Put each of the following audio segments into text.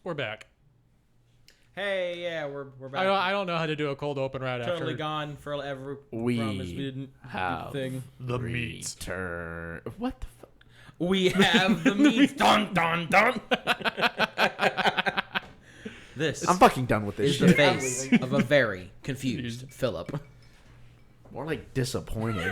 We're back. Hey, yeah, we're back. I don't know how to do a cold open right after. Totally gone forever. We promise we didn't have do the thing. The meat. What the fuck? We have the meat. Dun dun dun. This I'm fucking done with this is the shit. face of a very confused Philip. More like disappointed.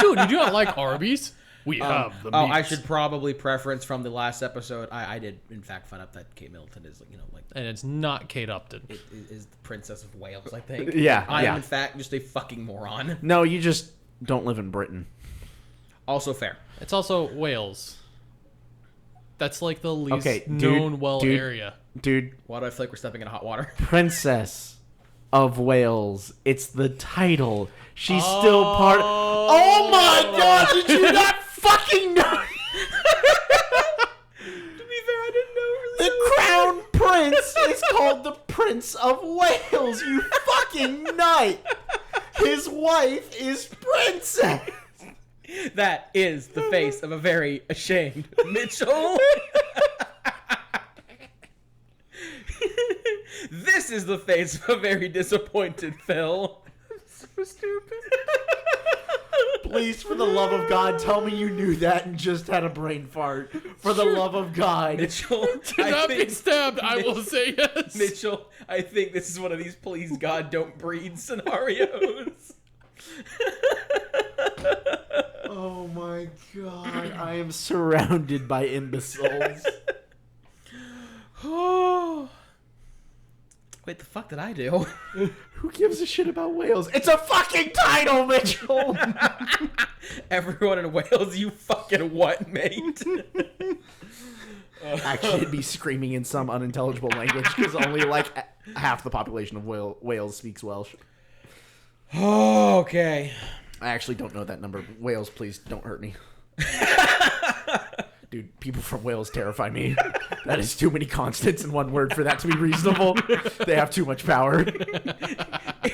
Dude, you do not like Arby's? We have the meat. I should probably preference from the last episode. I did, in fact, find out that Kate Middleton is, like... And it's not Kate Upton. It is the Princess of Wales, I think. Yeah, I am, yeah. in fact, just a fucking moron. No, you just don't live in Britain. Also fair. It's also Wales. That's like the least Okay, known dude. area. Dude, Why do I feel like we're stepping in hot water? Princess of Wales. It's the title. She's still part... Oh my god, did you not fucking know? To be fair, I didn't know. The crown prince is called the Prince of Wales, you fucking nut. His wife is Princess. That is the face of a very ashamed Mitchell. This is the face of a very disappointed Phil. So stupid. Please, for the love of God, tell me you knew that and just had a brain fart. For the love of God. Mitchell, To not be stabbed, I will say yes. Mitchell, I think this is one of these please God don't breathe scenarios. Oh my god, I am surrounded by imbeciles. Oh. Wait, the fuck did I do? Who gives a shit about Wales? It's a fucking title, Mitchell! Everyone in Wales, you fucking what, mate? Actually, it'd be screaming in some unintelligible language because only like half the population of Wales speaks Welsh. Oh, okay. I actually don't know that number. Wales, please don't hurt me. Dude, people from Wales terrify me. That is too many consonants in one word for that to be reasonable. They have too much power.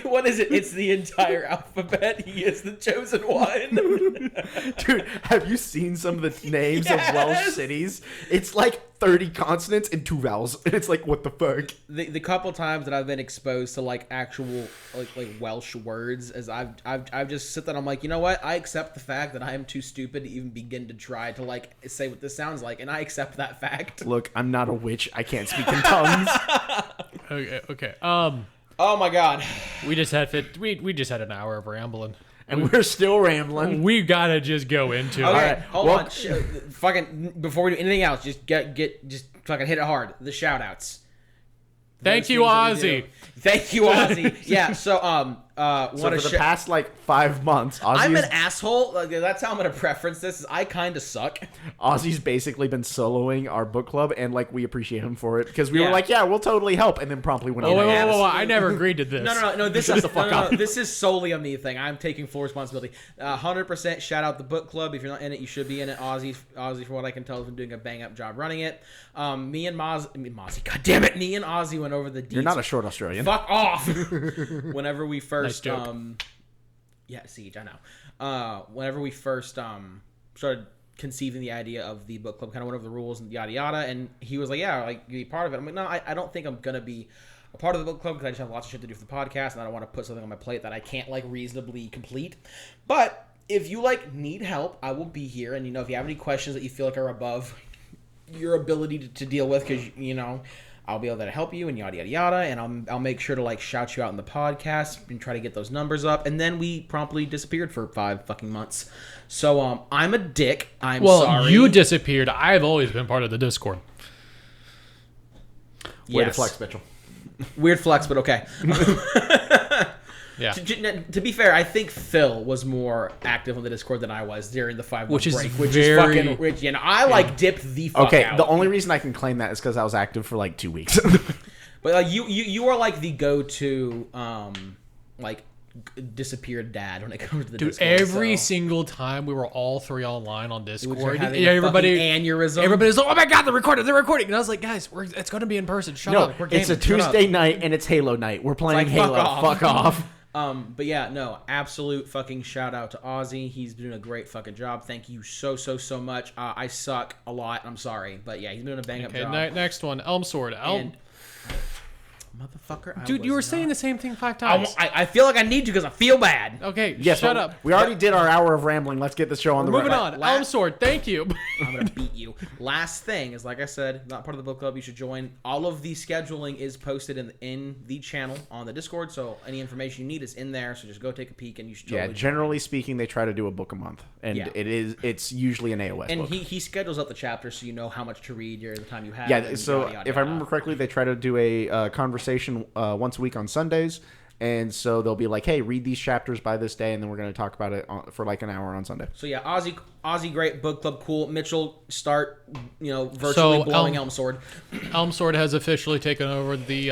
What is it? It's the entire alphabet. He is the chosen one. Dude, have you seen some of the names Yes! of Welsh cities? It's like 30 consonants and 2 vowels. And it's like, what the fuck? The couple times that I've been exposed to like actual like Welsh words, as I've just sit there and I'm like, you know what? I accept the fact that I am too stupid to even begin to try to like say what this sounds like, and I accept that fact. Look, I'm not a witch. I can't speak in tongues. Okay. Oh my god. We just had an hour of rambling. And we're still rambling. We gotta just go into Okay, it. right, hold well- on. Fucking before we do anything else, just just fucking hit it hard. The shout outs. Thank you, Ozzy. Thank you, Ozzy. Yeah, so So for the past like 5 months, I'm an Ozzy's, asshole. Like, that's how I'm gonna preference this. Is I kind of suck. Ozzy's basically been soloing our book club, and like we appreciate him for it because we Yeah. were like, yeah, we'll totally help, and then promptly went on Whoa, hiatus. I never agreed to this. No. This Shut is the fuck no, up. This is solely a me thing. I'm taking full responsibility. 100% shout out the book club. If you're not in it, you should be in it. Ozzy, from what I can tell, has been doing a bang up job running it. Me and Mozzie, god damn it, me and Ozzy went over the deets. You're not a short Australian. Fuck off. Whenever we first Nice joke. yeah, Siege, I know. Whenever we first started conceiving the idea of the book club, kind of went over the rules and yada yada, and he was like, yeah, like, you be part of it. I'm like, no, I don't think I'm gonna be a part of the book club because I just have lots of shit to do for the podcast, and I don't want to put something on my plate that I can't like reasonably complete. But if you like need help, I will be here, and if you have any questions that you feel like are above your ability to deal with, because I'll be able to help you and yada yada yada, and I'll make sure to like shout you out in the podcast and try to get those numbers up. And then we promptly disappeared for 5 fucking months. So I'm a dick. I'm sorry. You disappeared. I've always been part of the Discord. Way to flex, Mitchell. Weird flex, but okay. Yeah. To be fair, I think Phil was more active on the Discord than I was during the 5 Which month is break, which very- is fucking rich. I dipped the fuck Okay, out. the only reason I can claim that is because I was active for like 2 weeks. But you are like the go-to disappeared dad when it comes to the Dude, Discord. every single time we were all 3 online on Discord, having a everybody fucking aneurysm. Everybody's like, "Oh my god, they're recording!" And I was like, "Guys, it's going to be in person. Shut No, up. We're it's a gaming. Shut up." Tuesday night and it's Halo night. We're playing It's like, Halo. Fuck off. But yeah, no, absolute fucking shout out to Ozzy. He's doing a great fucking job. Thank you so much. I suck a lot. I'm sorry, but yeah, he's doing a bang up job. Next one, Elm Sword. Motherfucker, Dude, you were saying the same thing 5 times. I feel like I need to because I feel bad. Okay, Yes, shut up. We already did our hour of rambling. Let's get the show on the road. Moving on. Elm Sword, thank you. I'm gonna beat you. Last thing is, like I said, not part of the book club. You should join. All of the scheduling is posted in the channel on the Discord. So any information you need is in there. So just go take a peek, and you should. Totally Generally speaking, they try to do a book a month, and it's usually an AOS. And book. he schedules out the chapters so you know how much to read during the time you have. Yeah. So if I remember correctly, they try to do a conversation once a week on Sundays. And so they'll be like, hey, read these chapters by this day, and then we're going to talk about it for like an hour on Sunday. So yeah, Ozzy, great, book club, cool. Mitchell, start, virtually blowing Elm Sword. Elm Sword has officially taken over the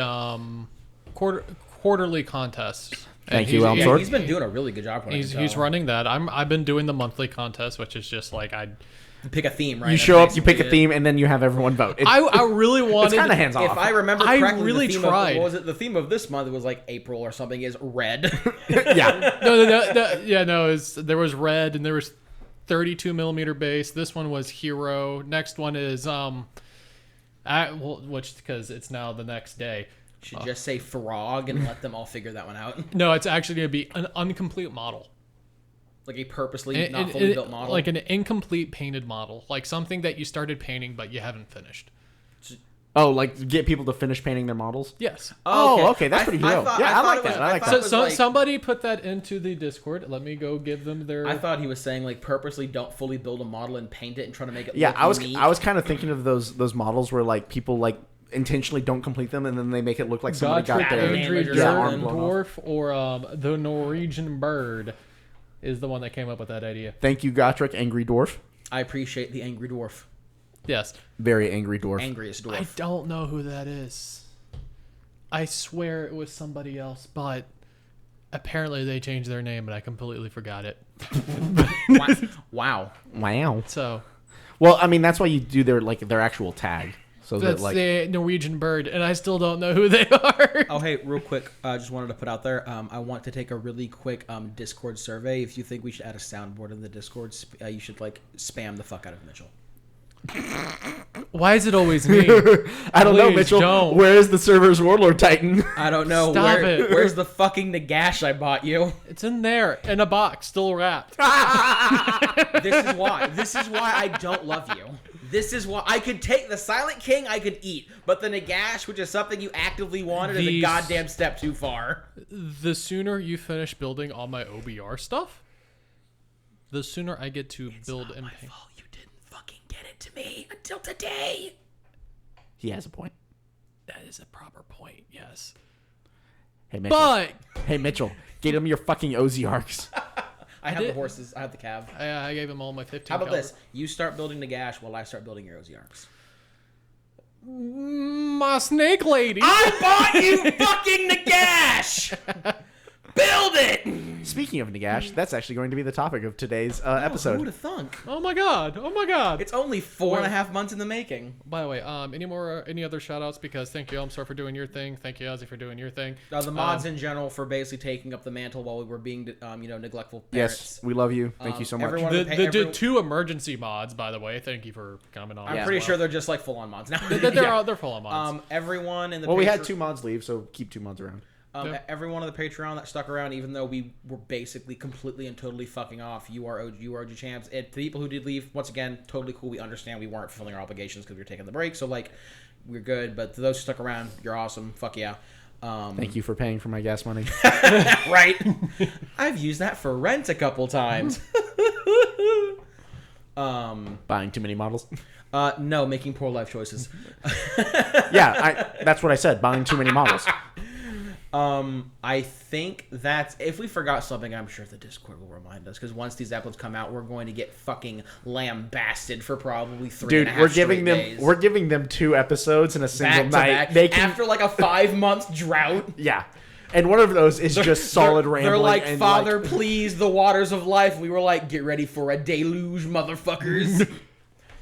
quarterly contests. Thank you, Elm Sword. He's been doing a really good job. He's running that. I've been doing the monthly contest, which is just like You pick a theme, right? You show up, you pick a theme, and then you have everyone vote. I really wanted. It's kind of hands off. If I remember correctly, I really tried. What was it? The theme of this month was like April or something. Is red. Yeah. No. There was red and there was 32 millimeter base. This one was hero. Next one is which because it's now the next day. Should just say frog and let them all figure that one out. No, it's actually going to be an incomplete model. Like a purposely not fully built model? Like an incomplete painted model. Like something that you started painting but you haven't finished. Oh, like get people to finish painting their models? Yes. Oh, okay. That's pretty dope. I like that. So somebody put that into the Discord. Let me go give them their... I thought he was saying like purposely don't fully build a model and paint it and try to make it look look neat. I was kind of thinking of those models where like people like intentionally don't complete them and then they make it look like somebody got their Angry arm blown Dwarf or the Norwegian Bird is the one that came up with that idea. Thank you, Gotrek, Angry Dwarf. I appreciate the Angry Dwarf. Yes. Very angry dwarf. Angriest dwarf. I don't know who that is. I swear it was somebody else, but apparently they changed their name and I completely forgot it. Wow. So, well, I mean that's why you do their actual tag. So that's that, like, the Norwegian Bird, and I still don't know who they are. Oh, hey, real quick, just wanted to put out there, I want to take a really quick Discord survey. If you think we should add a soundboard in the Discord, you should like spam the fuck out of Mitchell. Why is it always me? I don't know, Please Mitchell. don't. Where is the server's Warlord Titan? I don't know. Stop it. Where's the fucking Nagash I bought you? It's in there, in a box, still wrapped. This is why. This is why I don't love you. This is why I could take the Silent King I could eat, but the Nagash, which is something you actively wanted, is a goddamn step too far. The sooner you finish building all my OBR stuff, the sooner I get to build and paint. Fault. You didn't fucking get it to me until today. He has a point. That is a proper point, yes. Hey Mitchell. But Hey Mitchell, get him your fucking Ozarks. I have the horses. I have the cav. I gave him all my 15. How about this? You start building Nagash while I start building your Ozarks. My snake lady. I bought you fucking Nagash! Build it! Speaking of Nagash, that's actually going to be the topic of today's episode. Who would have thunk? Oh my god. It's only 4.5 months in the making. By the way, any other shout outs? Because thank you, Elmstar, for doing your thing. Thank you, Ozzy, for doing your thing. The mods in general for basically taking up the mantle while we were being, neglectful parents. Yes, we love you. Thank you so much. The two emergency mods, by the way. Thank you for coming on. I'm pretty sure they're just like full on mods now. They're full on mods. Everyone in the we had 2 mods leave, so keep 2 mods around. Everyone on the Patreon that stuck around, even though we were basically completely and totally fucking off, you are OG champs. And the people who did leave, once again, totally cool. We understand we weren't fulfilling our obligations because we were taking the break, so like we're good. But to those who stuck around, you're awesome. Fuck yeah. Thank you for paying for my gas money. Right. I've used that for rent a couple times. Buying too many models. No, making poor life choices. That's what I said. Buying too many models. I think that if we forgot something, I'm sure the Discord will remind us, because once these episodes come out, we're going to get fucking lambasted for probably 3.5 days. We're giving them 2 episodes in a single night. After like a 5-month drought. Yeah. And one of those is just solid rambling. They're like, Father, please, the waters of life. We were like, get ready for a deluge, motherfuckers.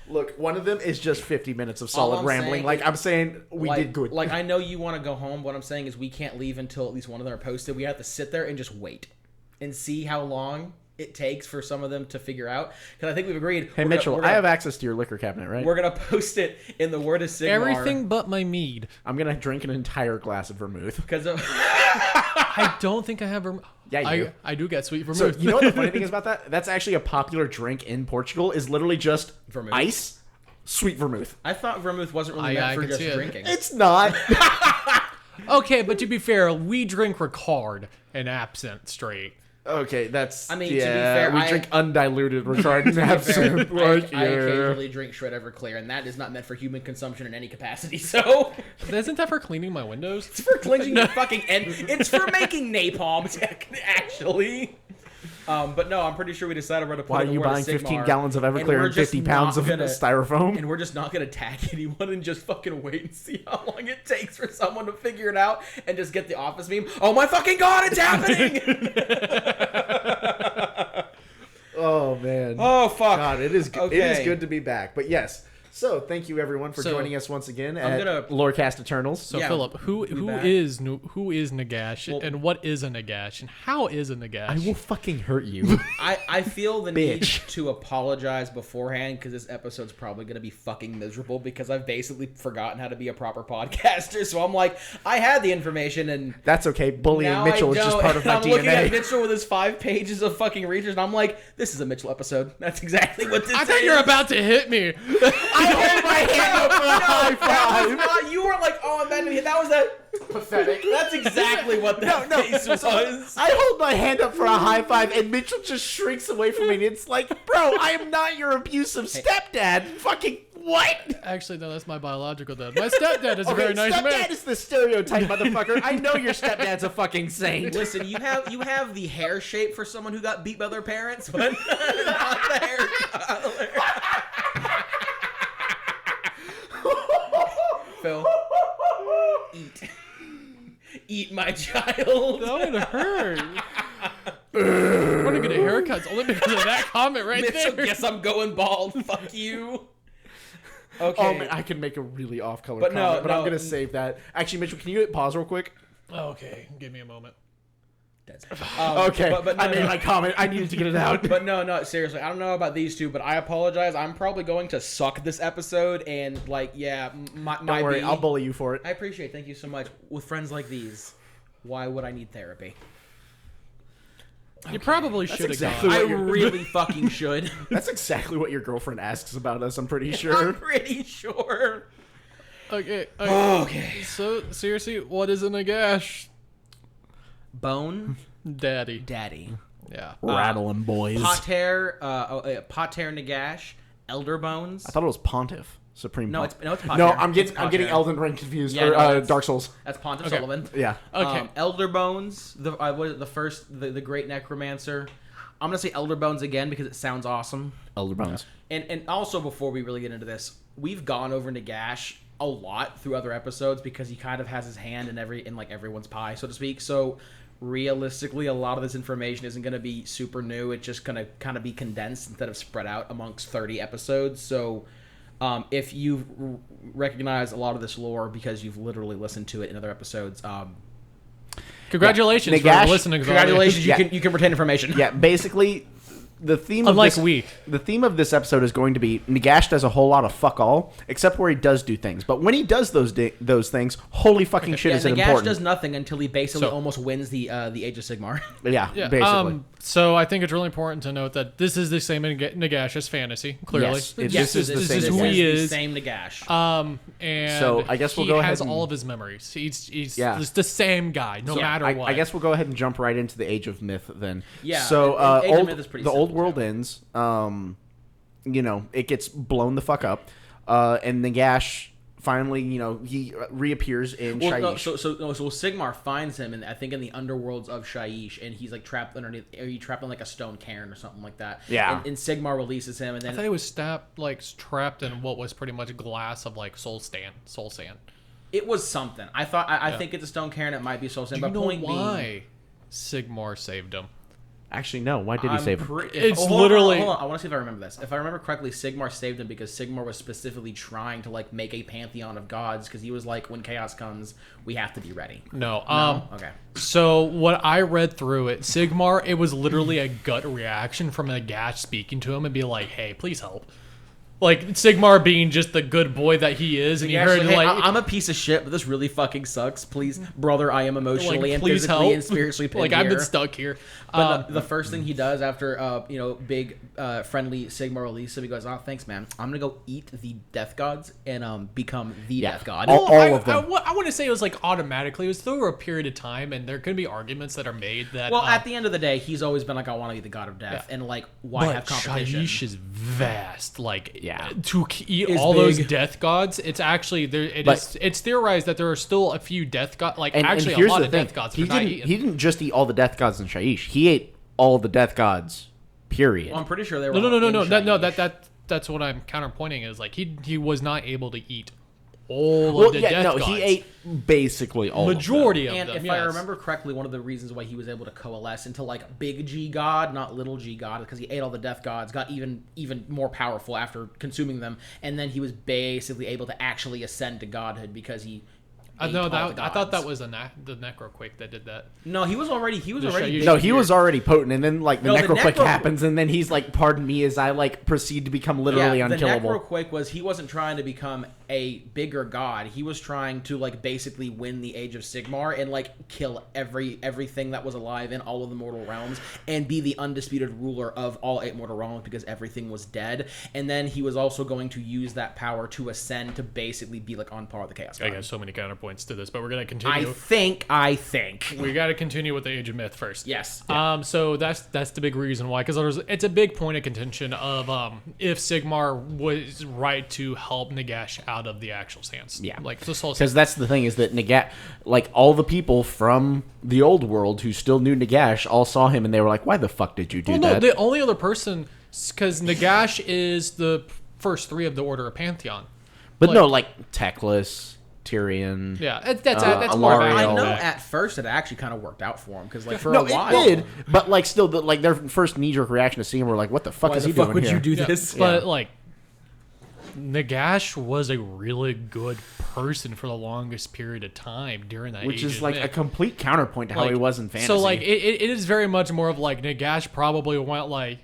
Look, one of them is just 50 minutes of All solid I'm rambling. saying Like, is- I'm saying we did good. Like, I know you want to go home. What I'm saying is we can't leave until at least one of them are posted. We have to sit there and just wait and see how long it takes for some of them to figure out. Because I think we've agreed. Hey, Mitchell, I have access to your liquor cabinet, right? We're going to post it in the Word of Sigmar. Everything but my mead. I'm going to drink an entire glass of vermouth. Because of... I don't think I have vermouth. Yeah, you do. I do get sweet So, vermouth. you know what the funny thing is about that? That's actually a popular drink in Portugal, is literally just Vermouth. ice, sweet vermouth. I thought vermouth wasn't really I meant for can just see it. drinking. It's not. Okay, but to be fair, we drink Ricard and absinthe straight. Okay, that's... I mean, to be fair, we I- drink undiluted Ricard absinthe. I Like, occasionally drink Shred Everclear, and that is not meant for human consumption in any capacity. So Isn't that for cleaning my windows? it's for cleansing your fucking end. It's for making napalm, actually. But no, I'm pretty sure we decided we're to put Why in are the you Word buying 15 15 gallons of and Everclear we're and just 50 pounds not of gonna- styrofoam? and we're just not gonna tag anyone and just fucking wait and see how long it takes for someone to figure it out and just get the Office meme. Oh my fucking god, it's happening! Oh, man. Oh fuck. God, it is it Okay. is good to be back. But yes, so thank you everyone for So, joining us once again I'm at gonna- Lorecast Eternals. So Yeah, Philip, who back. is Nagash, Well- and what is a Nagash, and how is a Nagash? I will fucking hurt you. I feel the need Bitch. to apologize beforehand because this episode's probably going to be fucking miserable because I've basically forgotten how to be a proper podcaster. So I'm like, I had the information and That's okay. Bullying now Mitchell I is just don't. part of And my I'm looking at DNA. Mitchell with his 5 pages of fucking research and I'm like, this is a Mitchell episode. That's exactly what this is. I thought you were about to hit me. I hold my hand up for a high That was five. not, you were like, oh, I'm bad to hit. That was that. Pathetic. That's exactly what that face was. I hold my hand up for a high five, and Mitchell just shrinks away from me. And it's like, bro, I am not your abusive stepdad. Fucking what? Actually, no, that's my biological dad. My stepdad is a Okay, very nice stepdad man. is the stereotype, motherfucker. I know your stepdad's a fucking saint. Listen, you have the hair shape for someone who got beat by their parents, but not the hair color. Phil, eat my child. That would hurt. I'm gonna get a haircut only because of that comment right Mitchell, there. guess I'm going bald. Fuck you. Okay. Oh man, I can make a really off-color But no, comment, but I'm no. gonna save that. Actually, Mitchell, can you hit pause real quick? Okay, give me a moment. Okay, but I no, made no. my comment. I needed to get it out. But no, seriously, I don't know about these two, but I apologize. I'm probably going to suck this episode, and like, yeah, my Don't worry, B- I'll bully you for it. I appreciate it. Thank you so much. With friends like these, why would I need therapy? You probably should have exactly gone. I what you're- really fucking should. That's exactly what your girlfriend asks about us. I'm pretty I'm sure. pretty sure. Okay. Okay. So seriously, what is a Nagash? Bone Daddy. Daddy. Yeah. Rattling boys. Pater, Pater Nagash, Elder Bones. I thought it was Pontiff. Supreme. No, Pontiff. it's Pater. No, I'm It's getting Pater. Elden Ring confused. Yeah, or no, that's- Dark Souls. That's Pontiff Okay. Sullivan. Yeah. Okay. Elder Bones, what is it, the Great Necromancer. I'm gonna say Elder Bones again because it sounds awesome. Elder Bones. And also before we really get into this, we've gone over Nagash a lot through other episodes because he kind of has his hand in like everyone's pie, so to speak. So realistically, a lot of this information isn't gonna be super new. It's just gonna kind of be condensed instead of spread out amongst 30 episodes. So if you recognize a lot of this lore because you've literally listened to it in other episodes, Congratulations Nagash- for listening. congratulations, Yeah. you can retain information. Yeah, basically, the theme Unlike of this, we. the theme of this episode is going to be Nagash does a whole lot of fuck all, except where he does do things. But when he does those things, holy fucking shit, Yeah, is it Nagash important? does nothing until he basically So- almost wins the Age of Sigmar. Yeah, Yeah. basically. So I think it's really important to note that this is the same Nagash as fantasy. Clearly, Yes, this is the this same is Nagash. who he the is. same Nagash. And So, I guess we'll he go has ahead and- all of his memories. He's Yeah. the same guy, no matter I, what. I guess we'll go ahead and jump right into the Age of Myth then. Yeah, So and Age of old, Myth is pretty the old simple, world too. ends. It gets blown the fuck up, and Nagash finally, he reappears in Well, no, Shaiish. so Sigmar finds him, I think in the underworlds of Shaiish, and he's like trapped underneath. He's trapped in like a stone cairn or something like that. Yeah. And Sigmar releases him, and I then thought he was trapped in what was pretty much glass of like soul sand. it was something. I think it's a stone cairn. It might be Soul Sand. Do you But know point being, why Sigmar saved him? Actually, no. Why did he save him? It's hold on, literally- Hold on. I want to see if I remember this. If I remember correctly, Sigmar saved him because Sigmar was specifically trying to like make a pantheon of gods because he was like, when chaos comes, we have to be ready. No. Okay. So what I read through it, Sigmar, it was literally a gut reaction from Nagash speaking to him and be like, "Hey, please help." Like Sigmar being just the good boy that he is, and he heard Hey, like, I'm a piece of shit, but this really fucking sucks. Please, brother, I am emotionally and please physically help. and spiritually pinned like I've been here. stuck here. But the first thing he does after, big, friendly Sigmar release him, he goes, "Oh, thanks, man. I'm gonna go eat the death gods and become the death god." All of them. I want to say it was like automatically. It was through a period of time, and there could be arguments that are made that. Well, at the end of the day, he's always been like, "I want to be the god of death," and like, why but have competition? Shyish is vast. Like, Yeah. to eat Is all those big. death gods, it's actually there. But- It's theorized that there are still a few death gods. Like, And actually, here's a lot the of thing. death gods. He that are not didn't. eaten. He didn't just eat all the death gods in Shyish. He ate all the death gods. Period. Well, I'm pretty sure they were. No. all in Shyish. That's what I'm counterpointing is like he was not able to eat all Well, of the yeah, death no, gods. he ate basically all majority of And them. if I remember correctly, one of the reasons why he was able to coalesce into like big G god, not little G god, because he ate all the death gods, got even more powerful after consuming them, and then he was basically able to actually ascend to godhood because he. ate no, all the I thought that gods. was the Necroquake that did that. No, he was already. He was The already. Shyish- big No, he here. was already potent, and then like the No, the necroquake necro- happens, and then he's like, "Pardon me," as I like proceed to become literally The unkillable. Necroquake was he wasn't trying to become a bigger god. He was trying to like basically win the Age of Sigmar and like kill everything that was alive in all of the mortal realms and be the undisputed ruler of all 8 mortal realms because everything was dead. And then he was also going to use that power to ascend to basically be like on par with the Chaos I God. got so many counterpoints to this, but we're gonna I continue. think. We got to continue with the Age of Myth first. Yes. So that's the big reason why, because it's a big point of contention of if Sigmar was right to help Nagash out of the actual stance. Yeah. like this whole. Because that's the thing is that Nagash, like all the people from the old world who still knew Nagash, all saw him and they were like, "Why the fuck did you do Well, no, that?" the only other person, because Nagash is the first 3 of the Order of Pantheon. But no, like Teclis, Tyrion. Yeah, that's more Alariel. about I know Yeah. at first it actually kind of worked out for him because like for No, a while. it did, but like still, like their first knee-jerk reaction to see him were like, "What the fuck Why is the he fuck doing would here?" you do Yeah, this? but like Nagash was a really good person for the longest period of time during that Which Age is of like Myth. a complete counterpoint to how Like, he was in fantasy. So like it is very much more of like Nagash probably went like,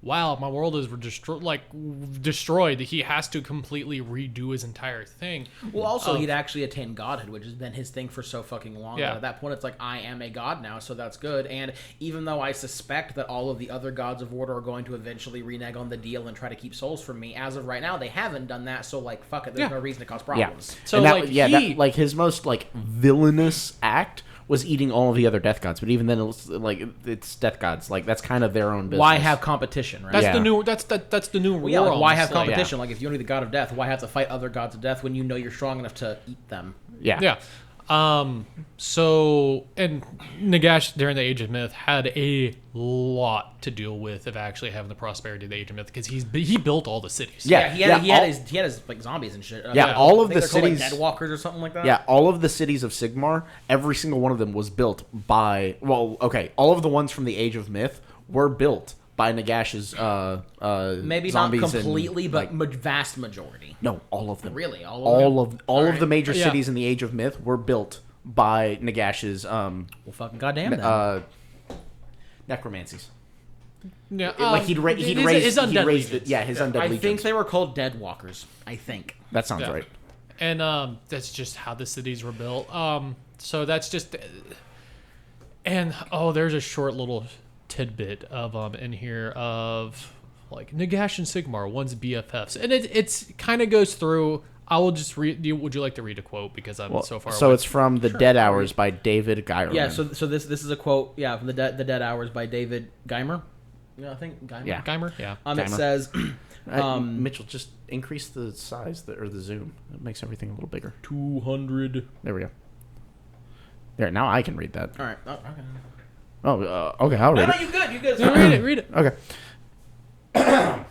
wow, my world is destroyed. He has to completely redo his entire thing. Well, also, Of- he'd actually attained godhood, which has been his thing for so fucking long. Yeah. That at that point, it's like, I am a god now, so that's good. And even though I suspect that all of the other gods of Order are going to eventually renege on the deal and try to keep souls from me, as of right now, they haven't done that, so, like, fuck it, there's Yeah. no reason to cause yeah, problems. So, and that, like, that, like his most like villainous act was eating all of the other death gods. But even then, it was like it's death gods. Like that's kind of their own business. Why have competition, right? That's Yeah. the new. That's the new Well, yeah, war. like, why have almost, like- competition? Like, if you want to be the god of death, why have to fight other gods of death when you know you're strong enough to eat them? Yeah, Yeah. So, and Nagash during the Age of Myth had a lot to deal with of actually having the prosperity of the Age of Myth because he built all the cities. Yeah. he had his like zombies and shit. Yeah, all of I think the they're called, like, cities- Deadwalkers or something like that. Yeah, all of the cities of Sigmar, every single one of them was built by. Well, okay, all of the ones from the Age of Myth were built by Nagash's Maybe zombies not and, completely, but like, vast majority. no, all of them. Really, all of them? All Alright. of the major Yeah. cities in the Age of Myth were built by Nagash's Well, fucking goddamn them. necromancies. Yeah, Like he'd raised his his undead raised legions. his undead I legions. think they were called Deadwalkers. I think. That sounds Yeah. right. And that's just how the cities were built. So that's just, and there's a short little tidbit of in here of like Nagash and Sigmar, one's BFFs, and it's kind of goes through. I will just read. Would you like to read a quote because I'm so far? So away. it's from The Dead Hours by David Geierman. Yeah. So this is a quote. Yeah, from the Dead Hours by David Geimer. Yeah, I think Geimer. Yeah. Geimer. Yeah. It Geimer. says, Mitchell, just increase the size or the zoom. It makes everything a little bigger. 200. There we go. There, now I can read that. All right. Oh, okay. Oh, okay, I'll read No, it. you good. You good. Yeah, read it. Read it. Okay. I'm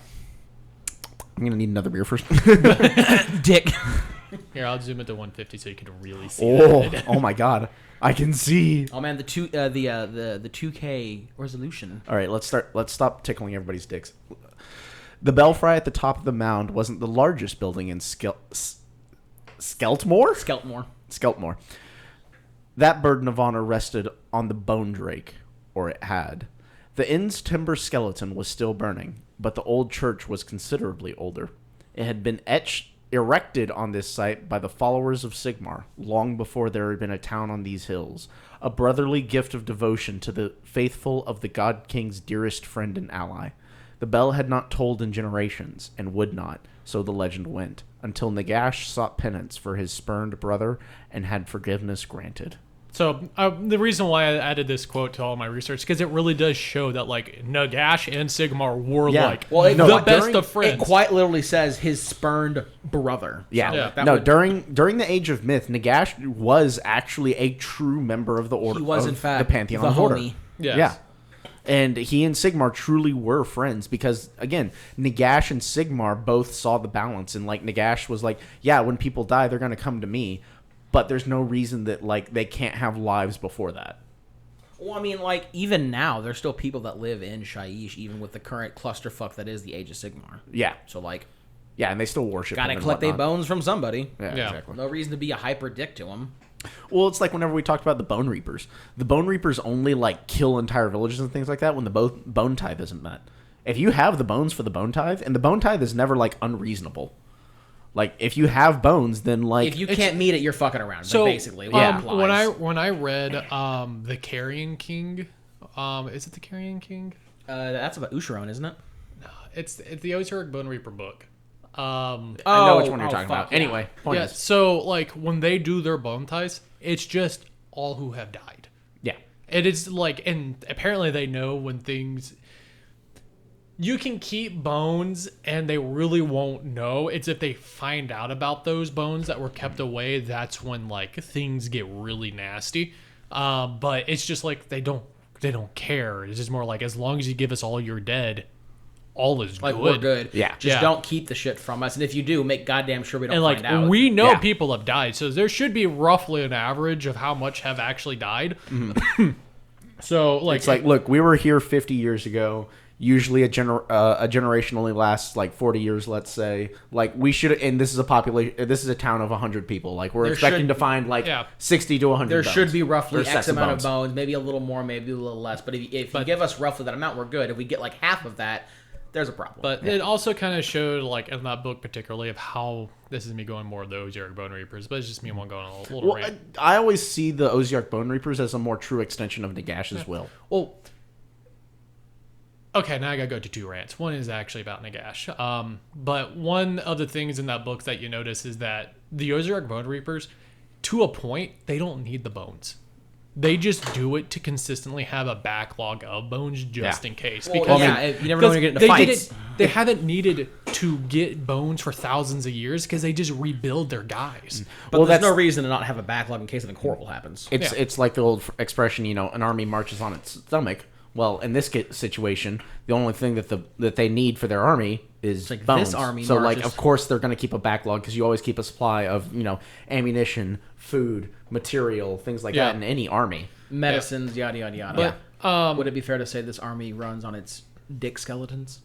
gonna need another beer first. Dick. Here, I'll zoom it to 150 so you can really see that. Oh my God, I can see. Oh man, the 2K resolution. All right, let's stop tickling everybody's dicks. The belfry at the top of the mound wasn't the largest building in Skeltmore. Skeltmore. That burden of honor rested on the bone drake, or it had. The inn's timber skeleton was still burning, but the old church was considerably older. It had been erected on this site by the followers of Sigmar, long before there had been a town on these hills, a brotherly gift of devotion to the faithful of the God King's dearest friend and ally. The bell had not tolled in generations, and would not, so the legend went, until Nagash sought penance for his spurned brother and had forgiveness granted. So the reason why I added this quote to all my research because it really does show that like Nagash and Sigmar were the best of friends. It quite literally says his spurned brother. Yeah. So during the Age of Myth, Nagash was actually a true member of the order. He was in fact the Pantheon the of Order. homie. Yes. Yeah. And he and Sigmar truly were friends because, again, Nagash and Sigmar both saw the balance. And, like, Nagash was like, yeah, when people die, they're going to come to me. But there's no reason that, like, they can't have lives before that. Well, I mean, like, even now, there's still people that live in Shyish, even with the current clusterfuck that is the Age of Sigmar. Yeah. So, like... Yeah, and they still worship him gotta and collect their whatnot. bones from somebody. Yeah, exactly. No reason to be a hyper dick to him. Well, it's like whenever we talked about the Bone Reapers. The Bone Reapers only, like, kill entire villages and things like that when the bone tithe isn't met. If you have the bones for the bone tithe, and the bone tithe is never, like, unreasonable. Like, if you have bones, then, like... If you can't meet it, you're fucking around. So, basically, when I read the Carrion King, is it the Carrion King? That's about Usharon, isn't it? No, it's the Ozark Bone Reaper book. I know which one you're talking about. Yeah. Anyway, point Yeah, is... so, like, when they do their bone ties, it's just all who have died. Yeah. It is, like, and apparently they know when things... You can keep bones, and they really won't know. It's if they find out about those bones that were kept away, that's when, like, things get really nasty. But it's just, like, they don't care. It's just more like, as long as you give us all your dead... all is like, good. we're good. Yeah. Just don't keep the shit from us. And if you do, make goddamn sure we don't And like find out. we know Yeah. people have died, so there should be roughly an average of how much have actually died. So like It's like, look, we were here 50 years ago. Usually a generation only lasts like 40 years, let's say. Like, we should, and this is a town of 100 people. Like, we're expecting to find like 60 to 100 There bones. should be roughly Or sets X amount of bones. bones, maybe a little more, maybe a little less. But if you give us roughly that amount, we're good. If we get like half of that, there's a problem. But it also kind of showed, like, in that book particularly, of how, this is me going more of the Ozark Bone Reapers, but it's just me going a little Well, rant. I always see the Ozark Bone Reapers as a more true extension of Nagash's will. Well, okay, now I gotta go to two rants. One is actually about Nagash. But one of the things in that book that you notice is that the Ozark Bone Reapers, to a point, they don't need the bones. They just do it to consistently have a backlog of bones just in case. Well, Because you never know when you're getting into fights. They haven't needed to get bones for thousands of years because they just rebuild their guys. But Well, there's that's- no reason to not have a backlog in case something horrible happens. It's like the old expression, an army marches on its stomach. Well, in this situation, the only thing that they need for their army is like bones. this army so, marches. like, of course, they're going to keep a backlog because you always keep a supply of, ammunition, food, material, things like that in any army. Medicines, yada yada yada. But would it be fair to say this army runs on its dick skeletons?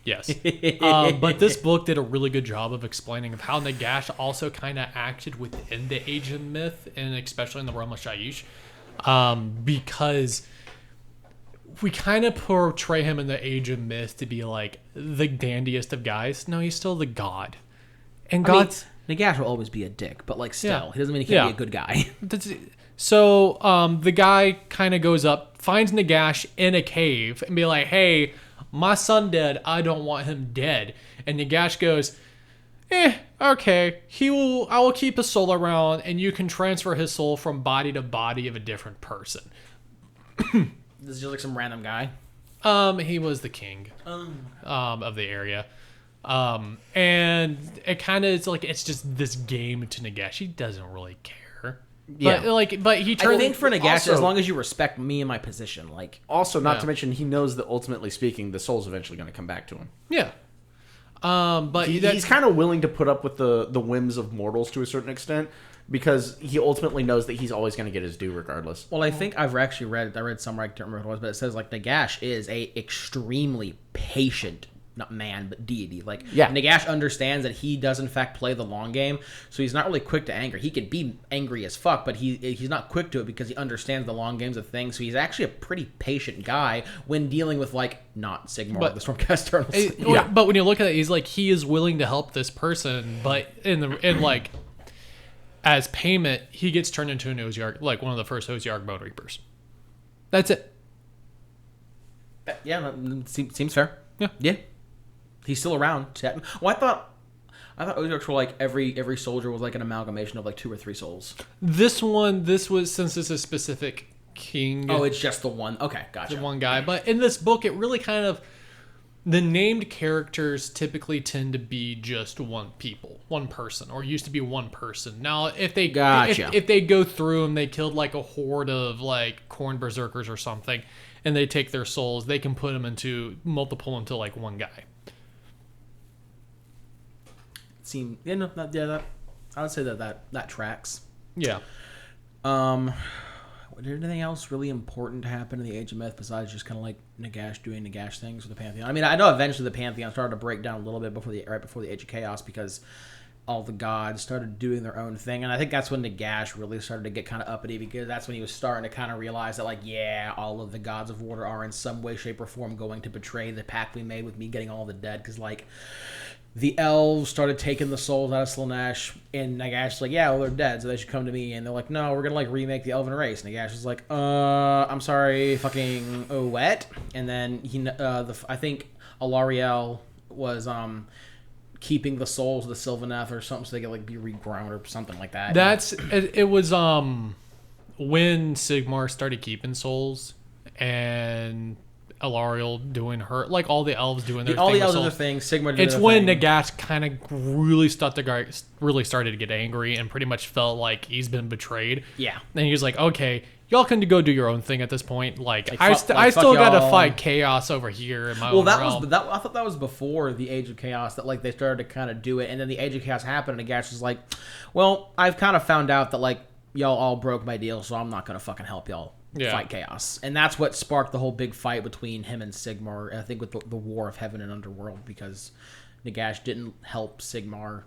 yes. But this book did a really good job of explaining of how Nagash also kind of acted within the Age of Myth, and especially in the realm of Shyish, because we kind of portray him in the Age of Myth to be like the dandiest of guys. No, he's still the god. And God's... Nagash will always be a dick, but like still, Yeah. he doesn't mean he can't be a good guy. So the guy kind of goes up, finds Nagash in a cave, and be like, "Hey, my son dead. I don't want him dead." And Nagash goes, okay. I will keep his soul around, and you can transfer his soul from body to body of a different person." This is just like some random guy. He was the king of the area. And it kind of is like it's just this game to Nagash. He doesn't really care. Yeah. But he I turned. think for Nagash, also- as long as you respect me and my position, like Also, not Yeah. to mention, he knows that ultimately speaking, the soul's eventually going to come back to him. Yeah. But He's kind of willing to put up with the whims of mortals to a certain extent because he ultimately knows that he's always going to get his due regardless. Well, I think I've actually read somewhere, I can't remember what it was, but it says like Nagash is a extremely patient, not man, but deity. Like, Yeah. Nagash understands that he does in fact play the long game, so he's not really quick to anger. He can be angry as fuck, but he's not quick to it because he understands the long games of things. So he's actually a pretty patient guy when dealing with like not Sigmar, But- the Stormcast Turtles. But when you look at it, he's like he is willing to help this person, but in like as payment, he gets turned into an Oziarch, like one of the first Oziarch Bone Reapers. That's it. Yeah, that seems fair. Yeah. Yeah. He's still around. Well, I thought Ozarks were like every soldier was like an amalgamation of like 2 or 3 souls. This was since this is specific king. Oh, it's just the one. Okay, gotcha. the one guy. But in this book, it really kind of the named characters typically tend to be just one person, or used to be one person. Now, if they Gotcha. if they go through and they killed like a horde of like corn berserkers or something, and they take their souls, they can put them into multiple into like one guy. That I would say that tracks. Yeah. Did anything else really important happen in the Age of Myth besides just kind of like Nagash doing Nagash things with the Pantheon? I mean, I know eventually the Pantheon started to break down a little bit right before the Age of Chaos because all the gods started doing their own thing, and I think that's when Nagash really started to get kind of uppity because that's when he was starting to kind of realize that like, yeah, all of the gods of water are in some way, shape, or form going to betray the pact we made with me getting all the dead because like. The elves started taking the souls out of Slaanesh, and Nagash's like, yeah, well, they're dead, so they should come to me. And they're like, no, we're going to, like, remake the elven race. And Nagash is like, I'm sorry, fucking what? And then, I think Alariel was, keeping the souls of the Sylvaneth or something so they could, like, be regrown or something like that. It was, when Sigmar started keeping souls, and Alariel doing her, like all the elves doing their all thing the with elves do souls. their thing. Sigmar did It's their when thing. Nagash kind of really started to get angry and pretty much felt like he's been betrayed. Yeah. And he was like, okay, y'all can go do your own thing at this point. Like fuck still got to y'all. fight chaos over here in my Well, own that realm. was that. I thought that was before the Age of Chaos that like they started to kind of do it, and then the Age of Chaos happened, and Nagash was like, "Well, I've kind of found out that like y'all all broke my deal, so I'm not gonna fucking help y'all fight chaos." And that's what sparked the whole big fight between him and Sigmar. I think with the War of Heaven and Underworld because Nagash didn't help Sigmar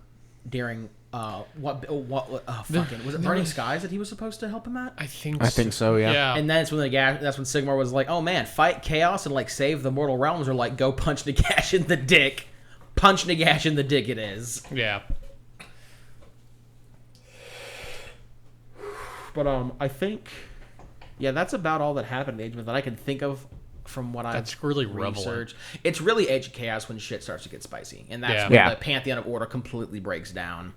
during was it Burning Skies that he was supposed to help him at? I think so, yeah. Yeah. And then that's when Sigmar was like, "Oh man, fight chaos and like save the mortal realms," or like go punch Nagash in the dick. Punch Nagash in the dick. It is. Yeah. But I think, yeah, that's about all that happened in Age of Myth that I can think of from what I've That's really researched. It's really Age of Chaos when shit starts to get spicy, and that's Yeah. when Yeah. the Pantheon of Order completely breaks down.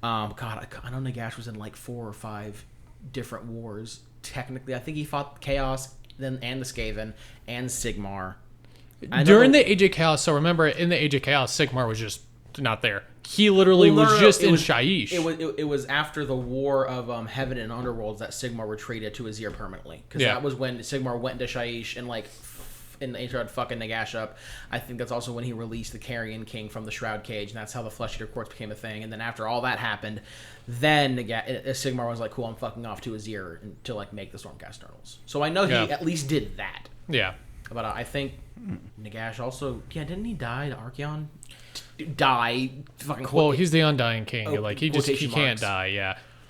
God, I know Nagash was in like 4 or 5 different wars. Technically, I think he fought Chaos, then and the Skaven and Sigmar. During the Age of Chaos, so remember, in the Age of Chaos, Sigmar was just not there. He literally was just in Shaiish. It was after the War of Heaven and Underworlds that Sigmar retreated to Azir permanently. Because Yeah. that was when Sigmar went into Shaiish and like and they started fucking Nagash up. I think that's also when he released the Carrion King from the Shroud Cage, and that's how the Flesh Eater Quartz became a thing. And then after all that happened, then Sigmar was like, "Cool, I'm fucking off to Azir to like make the Stormcast Turtles." So I know he at least did that. Yeah. But I think Nagash also, didn't he die to Archeon? Die, fucking. Well, he's the Undying King. Oh, Like he quotation can't marks. die.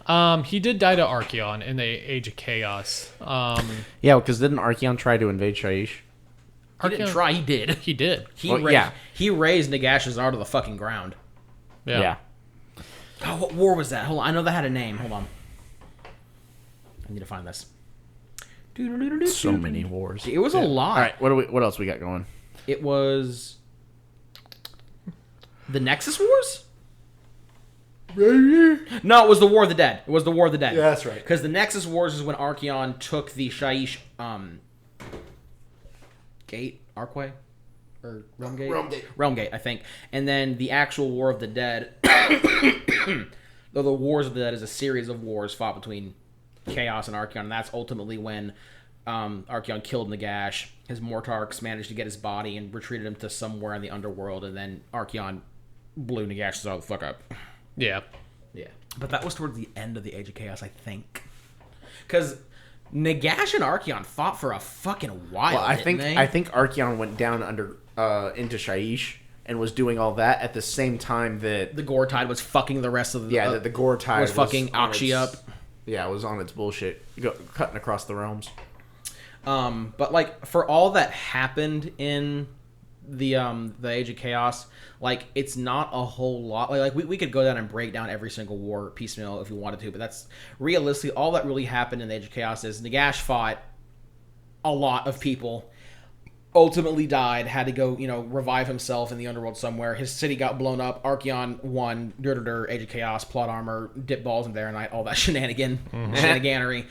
Yeah. He did die to Archeon in the Age of Chaos. Yeah, because didn't Archeon try to invade Shaiish? He didn't try. He did. He did. He raised Nagash's art to the fucking ground. Yeah. Oh, what war was that? Hold on. I know that had a name. Hold on. I need to find this. So many wars. It was a lot. All right, what else we got going? It was the Nexus Wars? No, it was the War of the Dead. It was the War of the Dead. Yeah, that's right. Because the Nexus Wars is when Archeon took the Shaiish Gate, Archway, or Realm Gate? Realm Gate, I think. And then the actual War of the Dead, though the Wars of the Dead is a series of wars fought between Chaos and Archeon, and that's ultimately when Archeon killed Nagash. His Mortarchs managed to get his body and retreated him to somewhere in the underworld, and then Archeon blew Nagash all the fuck up. Yeah. Yeah. But that was towards the end of the Age of Chaos, I think. Because Nagash and Archeon fought for a fucking while, Well, I didn't they? think Archeon went down into Shaiish and was doing all that at the same time that the Gore Tide was fucking the rest of the... that the Gore Tide was fucking on Akshi up. Yeah, it was on its bullshit, cutting across the realms. But like for all that happened in the Age of Chaos, like it's not a whole lot. Like we could go down and break down every single war piecemeal if we wanted to, but that's realistically all that really happened in the Age of Chaos is Nagash fought a lot of people, ultimately died, had to go, revive himself in the underworld somewhere. His city got blown up. Archeon won. Age of Chaos, plot armor, dip balls in Varanite, all that shenaniganery.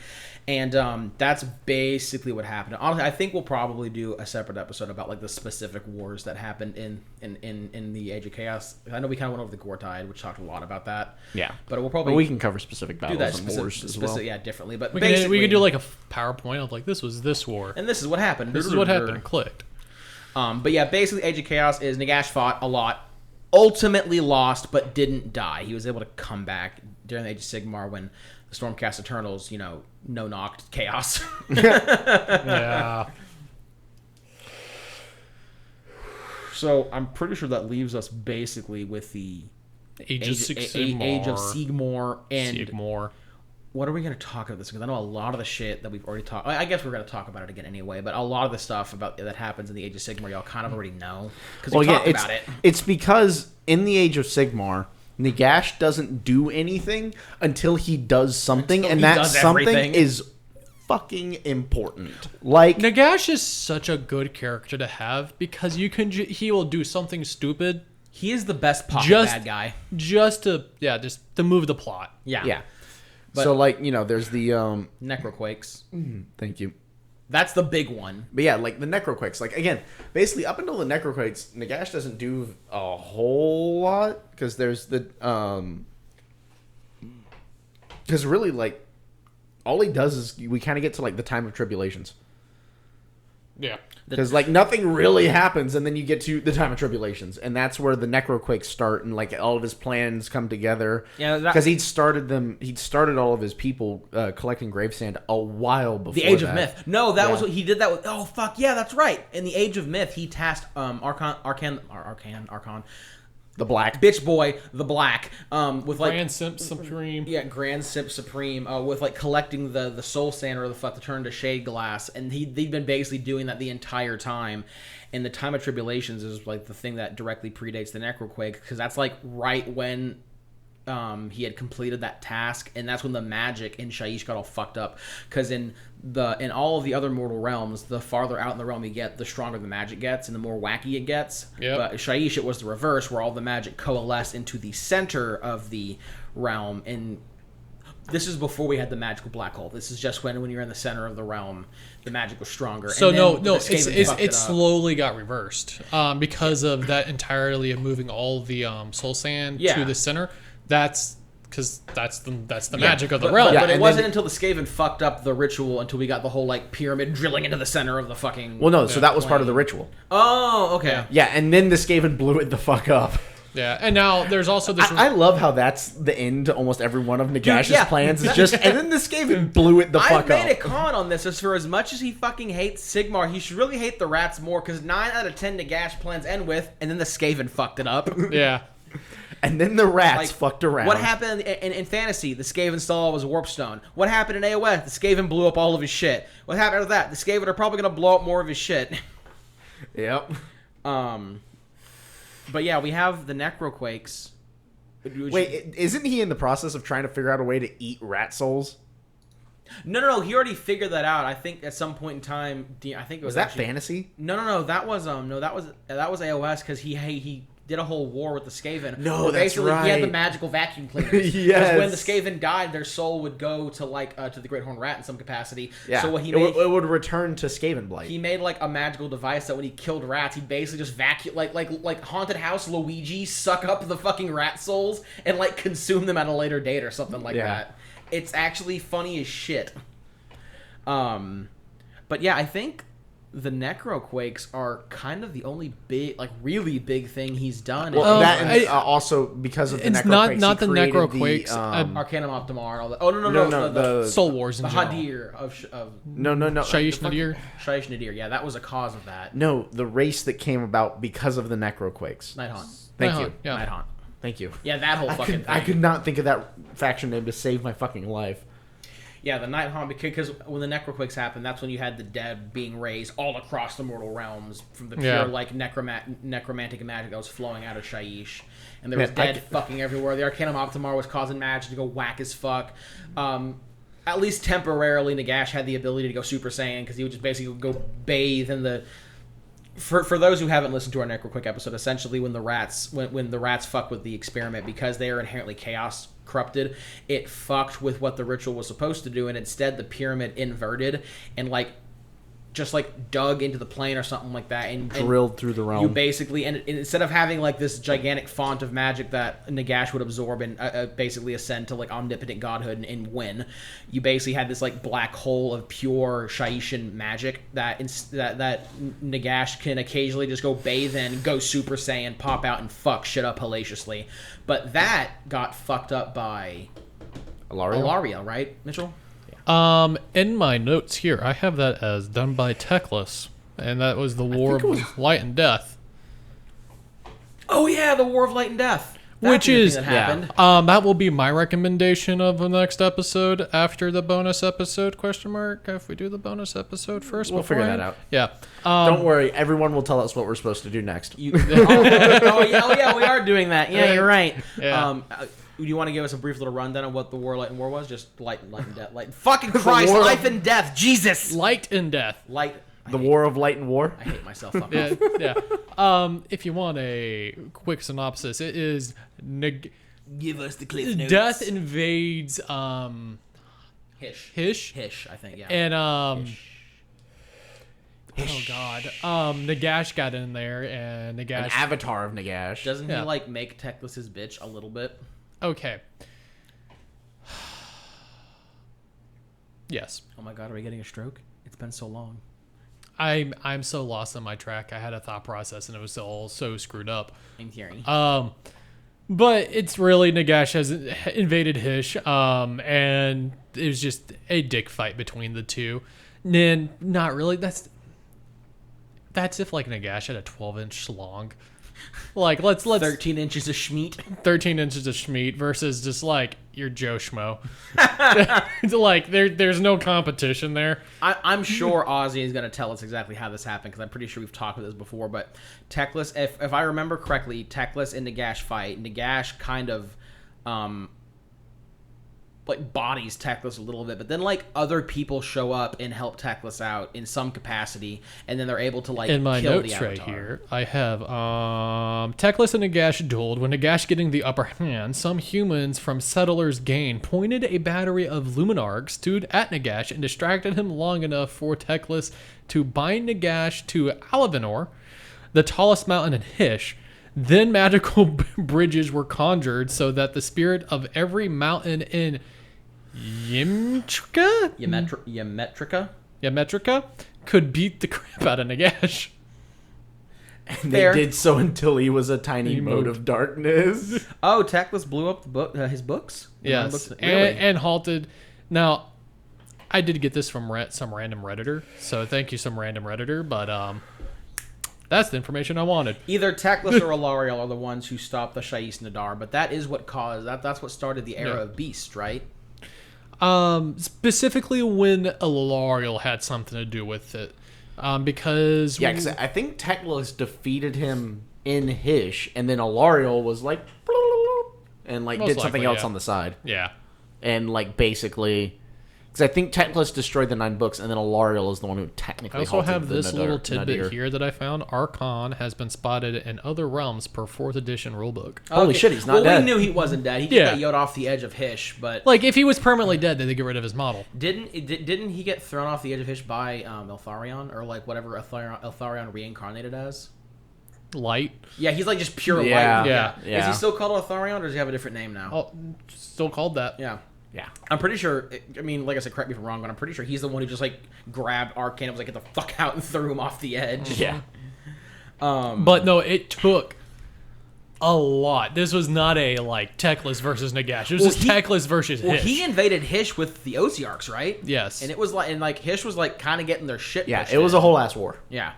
And that's basically what happened. Honestly, I think we'll probably do a separate episode about like the specific wars that happened in the Age of Chaos. I know we kind of went over the Gore Tide, which talked a lot about that. Yeah, but we'll probably we can cover specific do battles that and wars as well. Yeah, differently. But We basically, could do like a PowerPoint of like this was this war. and this is what happened. This is what happened. Clicked. But yeah, basically, Age of Chaos is Nagash fought a lot, ultimately lost, but didn't die. He was able to come back during the Age of Sigmar when the Stormcast Eternals, no-knocked Chaos. Yeah. So I'm pretty sure that leaves us basically with the Age of Sigmar. Age of Sigmar. And Sigmar. what are we going to talk about this? Because I know a lot of the shit that we've already talked... I guess we're going to talk about it again anyway, but a lot of the stuff that happens in the Age of Sigmar, y'all kind of already know. Because we talked about it. It's because in the Age of Sigmar, Nagash doesn't do anything until he does something, and that something is fucking important. Like Nagash is such a good character to have because he will do something stupid. He is the best pocket bad guy. Just to move the plot. Yeah. But, so there's the Necroquakes. Thank you. That's the big one. But yeah, like the Necroquakes. Like again, basically up until the Necroquakes, Nagash doesn't do a whole lot because there's the because really like all he does is we kind of get to like the time of tribulations. Yeah. Because like nothing really happens, and then you get to the time of tribulations, and that's where the Necroquakes start, and like all of his plans come together. Yeah, because he'd started all of his people collecting gravesand a while before the Age of Myth. No, that was what he did. That with. Oh fuck yeah, that's right. In the Age of Myth, he tasked Archon, the Black bitch boy, the Black, with like Grand Simp Supreme. Yeah, Grand Simp Supreme, with like collecting the soul sand or the fuck to turn to shade glass, and they'd been basically doing that the entire time. And the time of tribulations is like the thing that directly predates the Necroquake, because that's like right when he had completed that task, and that's when the magic in Shaiish got all fucked up. Because in all of the other mortal realms, the farther out in the realm you get, the stronger the magic gets, and the more wacky it gets. Yep. But Shaiish, it was the reverse, where all the magic coalesced into the center of the realm. And this is before we had the magical black hole. This is just when you're in the center of the realm, the magic was stronger. So and it slowly got reversed because of that entirely of moving all the soul sand to the center. That's because that's the magic of the realm. But it wasn't until the Skaven fucked up the ritual until we got the whole like pyramid drilling into the center of the fucking. Well, no, so that was part of the ritual. Oh, okay. Yeah, and then the Skaven blew it the fuck up. Yeah, and now there's also this. I love how that's the end to almost every one of Nagash's plans. It's just, and then the Skaven blew it the fuck up. I made a comment on this. As for as much as he fucking hates Sigmar, he should really hate the rats more, because 9 out of 10 Nagash plans end with, and then the Skaven fucked it up. Yeah. And then the rats fucked around. What happened in Fantasy? The Skaven stole all of his Warpstone. What happened in AOS? The Skaven blew up all of his shit. What happened after that? The Skaven are probably going to blow up more of his shit. Yep. But yeah, we have the Necroquakes. Wait, isn't he in the process of trying to figure out a way to eat rat souls? No. He already figured that out. I think at some point in time, I think it was that actually, Fantasy? No. That was AOS, because he did a whole war with the Skaven. No, that's right. He had the magical vacuum cleaners. Yes. When the Skaven died, their soul would go to to the Great Horned Rat in some capacity. Yeah. So what he made, it would return to Skaven Blight. He made like a magical device that when he killed rats, he'd basically just vacuum like Haunted House Luigi, suck up the fucking rat souls and like consume them at a later date or something like that. It's actually funny as shit. But yeah, I think the Necroquakes are kind of the only big, like really big thing he's done. Well, that and also because of the it's Necroquakes, not he the created Necroquakes. Arcanum Optimar. All the, oh no, the Soul Wars in the general. Hadir of no. Shaiish Nadir. Shaiish Nadir. Yeah, that was a cause of that. No, the race that came about because of the Necroquakes. Nighthaunt. Thank you. Yeah. Nighthaunt. Thank you. Yeah, that whole fucking thing. I could not think of that faction name to save my fucking life. Yeah, the Nighthaunt, because when the Necroquakes happened, that's when you had the dead being raised all across the mortal realms from the pure like necromantic magic that was flowing out of Shaiish. And there was dead fucking everywhere. The Arcanum Optimar was causing magic to go whack as fuck. At least temporarily, Nagash had the ability to go Super Saiyan because he would just basically go bathe in the... For those who haven't listened to our Necroquake episode, essentially when the rats fuck with the experiment, because they are inherently chaos corrupted, it fucked with what the ritual was supposed to do, and instead the pyramid inverted and just dug into the plane or something like that, and drilled through the realm. You basically, and instead of having this gigantic font of magic that Nagash would absorb and basically ascend to omnipotent godhood and win, you basically had this black hole of pure Shaiishan magic that Nagash can occasionally just go bathe in, go Super Saiyan, pop out, and fuck shit up hellaciously. But that got fucked up by Alaria, right, Mitchell? In my notes here, I have that as done by Teclis, and that was the War of Light and Death. Oh yeah, the War of Light and Death. Which is that happened. That will be my recommendation of the next episode after the bonus episode ? If we do the bonus episode first, we'll figure that out. Yeah. Don't worry, everyone will tell us what we're supposed to do next. Oh yeah, we are doing that. Yeah, you're right. Yeah. Do you want to give us a brief little rundown of what the War, Light, and War was? Just light and death. Fucking Christ, life and death. Jesus. Light and Death. The War of Light and War? I hate myself. Fuck Yeah, off. yeah. If you want a quick synopsis, it is Give us the cliff notes. Death invades Hish. Hish, I think, yeah. and Hish. oh god, Nagash got in there, and Nagash, An avatar of Nagash. Doesn't he make Teclis his bitch a little bit? Okay. Yes. Oh my god, are we getting a stroke? It's been so long. I'm so lost on my track. I had a thought process and it was all so screwed up. I'm hearing. But it's really Nagash has invaded Hish, and it was just a dick fight between the two. And not really. That's if Nagash had a 12-inch long. Let's 13 inches of schmeat. 13 inches of schmeat versus just your Joe Schmo. There's no competition there. I'm sure Ozzy is going to tell us exactly how this happened, because I'm pretty sure we've talked about this before. But Teclis, if I remember correctly, Teclis and Nagash fight. Nagash kind of bodies Teclis a little bit, but then other people show up and help Teclis out in some capacity, and then they're able to in my kill notes the Avatar. right here, I have Teclis and Nagash dueled. When Nagash getting the upper hand, some humans from Settlers Gain pointed a battery of Luminargs at Nagash and distracted him long enough for Teclis to bind Nagash to Alavinor, the tallest mountain in Hish. Then magical bridges were conjured so that the spirit of every mountain in Ymetrica could beat the crap out of Nagash. And they did so until he was a tiny mote of darkness. Oh, Teclis blew up his books? Yes, books? Really? and halted. Now, I did get this from some random Redditor, so thank you, some random Redditor, but that's the information I wanted. Either Teclis or Alariel are the ones who stopped the Shaiish Nadar, but that is what caused... That's what started the era of Beast, right? Specifically when Alariel had something to do with it. Because... Yeah, because I think Teclis defeated him in Hish, and then Alariel was and did something else on the side. Yeah. And basically... Because I think Teclis destroyed the 9 books, and then Alariel is the one who technically halted the I also have this little tidbit Nadir. here that I found. Archon has been spotted in other realms per 4th edition rulebook. Holy shit, he's not dead. We knew he wasn't dead. He just got yelled off the edge of Hish, but... If he was permanently dead, did they get rid of his model? Didn't he get thrown off the edge of Hish by Eltharion? Or whatever Eltharion reincarnated as? Light? Yeah, he's just pure Yeah. light. Yeah. Is he still called Eltharion, or does he have a different name now? Oh, still called that. Yeah. Yeah. I'm pretty sure. I mean, like I said, correct me if I'm wrong, but I'm pretty sure he's the one who just like grabbed Arcane and was like, "Get the fuck out!" and threw him off the edge. Yeah. But no, it took a lot. This was not a like Teclis versus Nagash. It was just Teclis versus Well, Hish. he invaded Hish with the Osiarchs, right? Yes. And it was like Hish was like kind of getting their shit. Yeah, pushed it was in. a whole ass war. Yeah.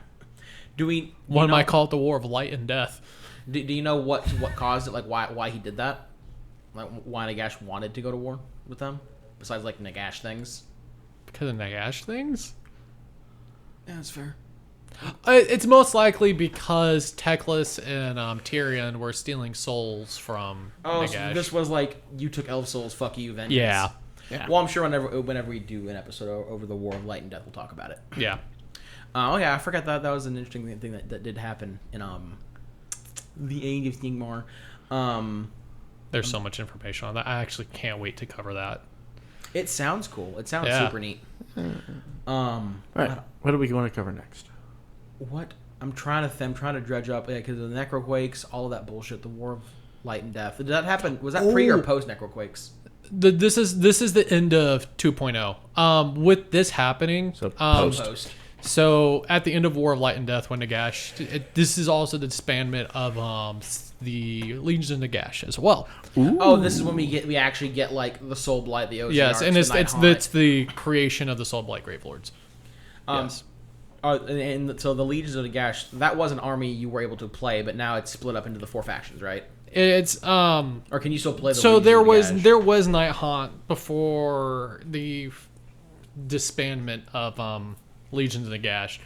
Do One you might know, call it the War of Light and Death. do you know what caused it? Like why he did that? Like why Nagash wanted to go to war with them? Besides like Nagash things. Because of Nagash things? Yeah, that's fair. It's most likely because Teclis and Tyrion were stealing souls from Oh, Nagash. so this was like you took elf souls, fuck you, vengeance. Yeah. Yeah. Well, I'm sure whenever we do an episode over the War of Light and Death, we'll talk about it. Yeah. Oh yeah, I forgot that was an interesting thing that did happen in the Age of Sigmar. There's so much information on that. I actually can't wait to cover that. It sounds cool. It sounds Yeah. super neat. All right. What do we want to cover next? What I'm trying to dredge up because the Necroquakes, all of that bullshit, the War of Light and Death. Did that happen? Was that pre or post Necroquakes? This is the end of 2.0. With this happening, So post. Post. so at the end of War of Light and Death, when Nagash, this is also the disbandment of the Legions of Nagash as well. Oh, this is when we actually get like the Soul Blight, the Osiarchs, Yes, and the it's Nighthaunt. the creation of the Soul Blight Gravelords. Yes. And so the Legions of Nagash, that was an army you were able to play, but now it's split up into the 4 factions, right? It's Or can you still play the so Legions there of was Nagash? there was Nighthaunt before the disbandment of Legions of Nagash.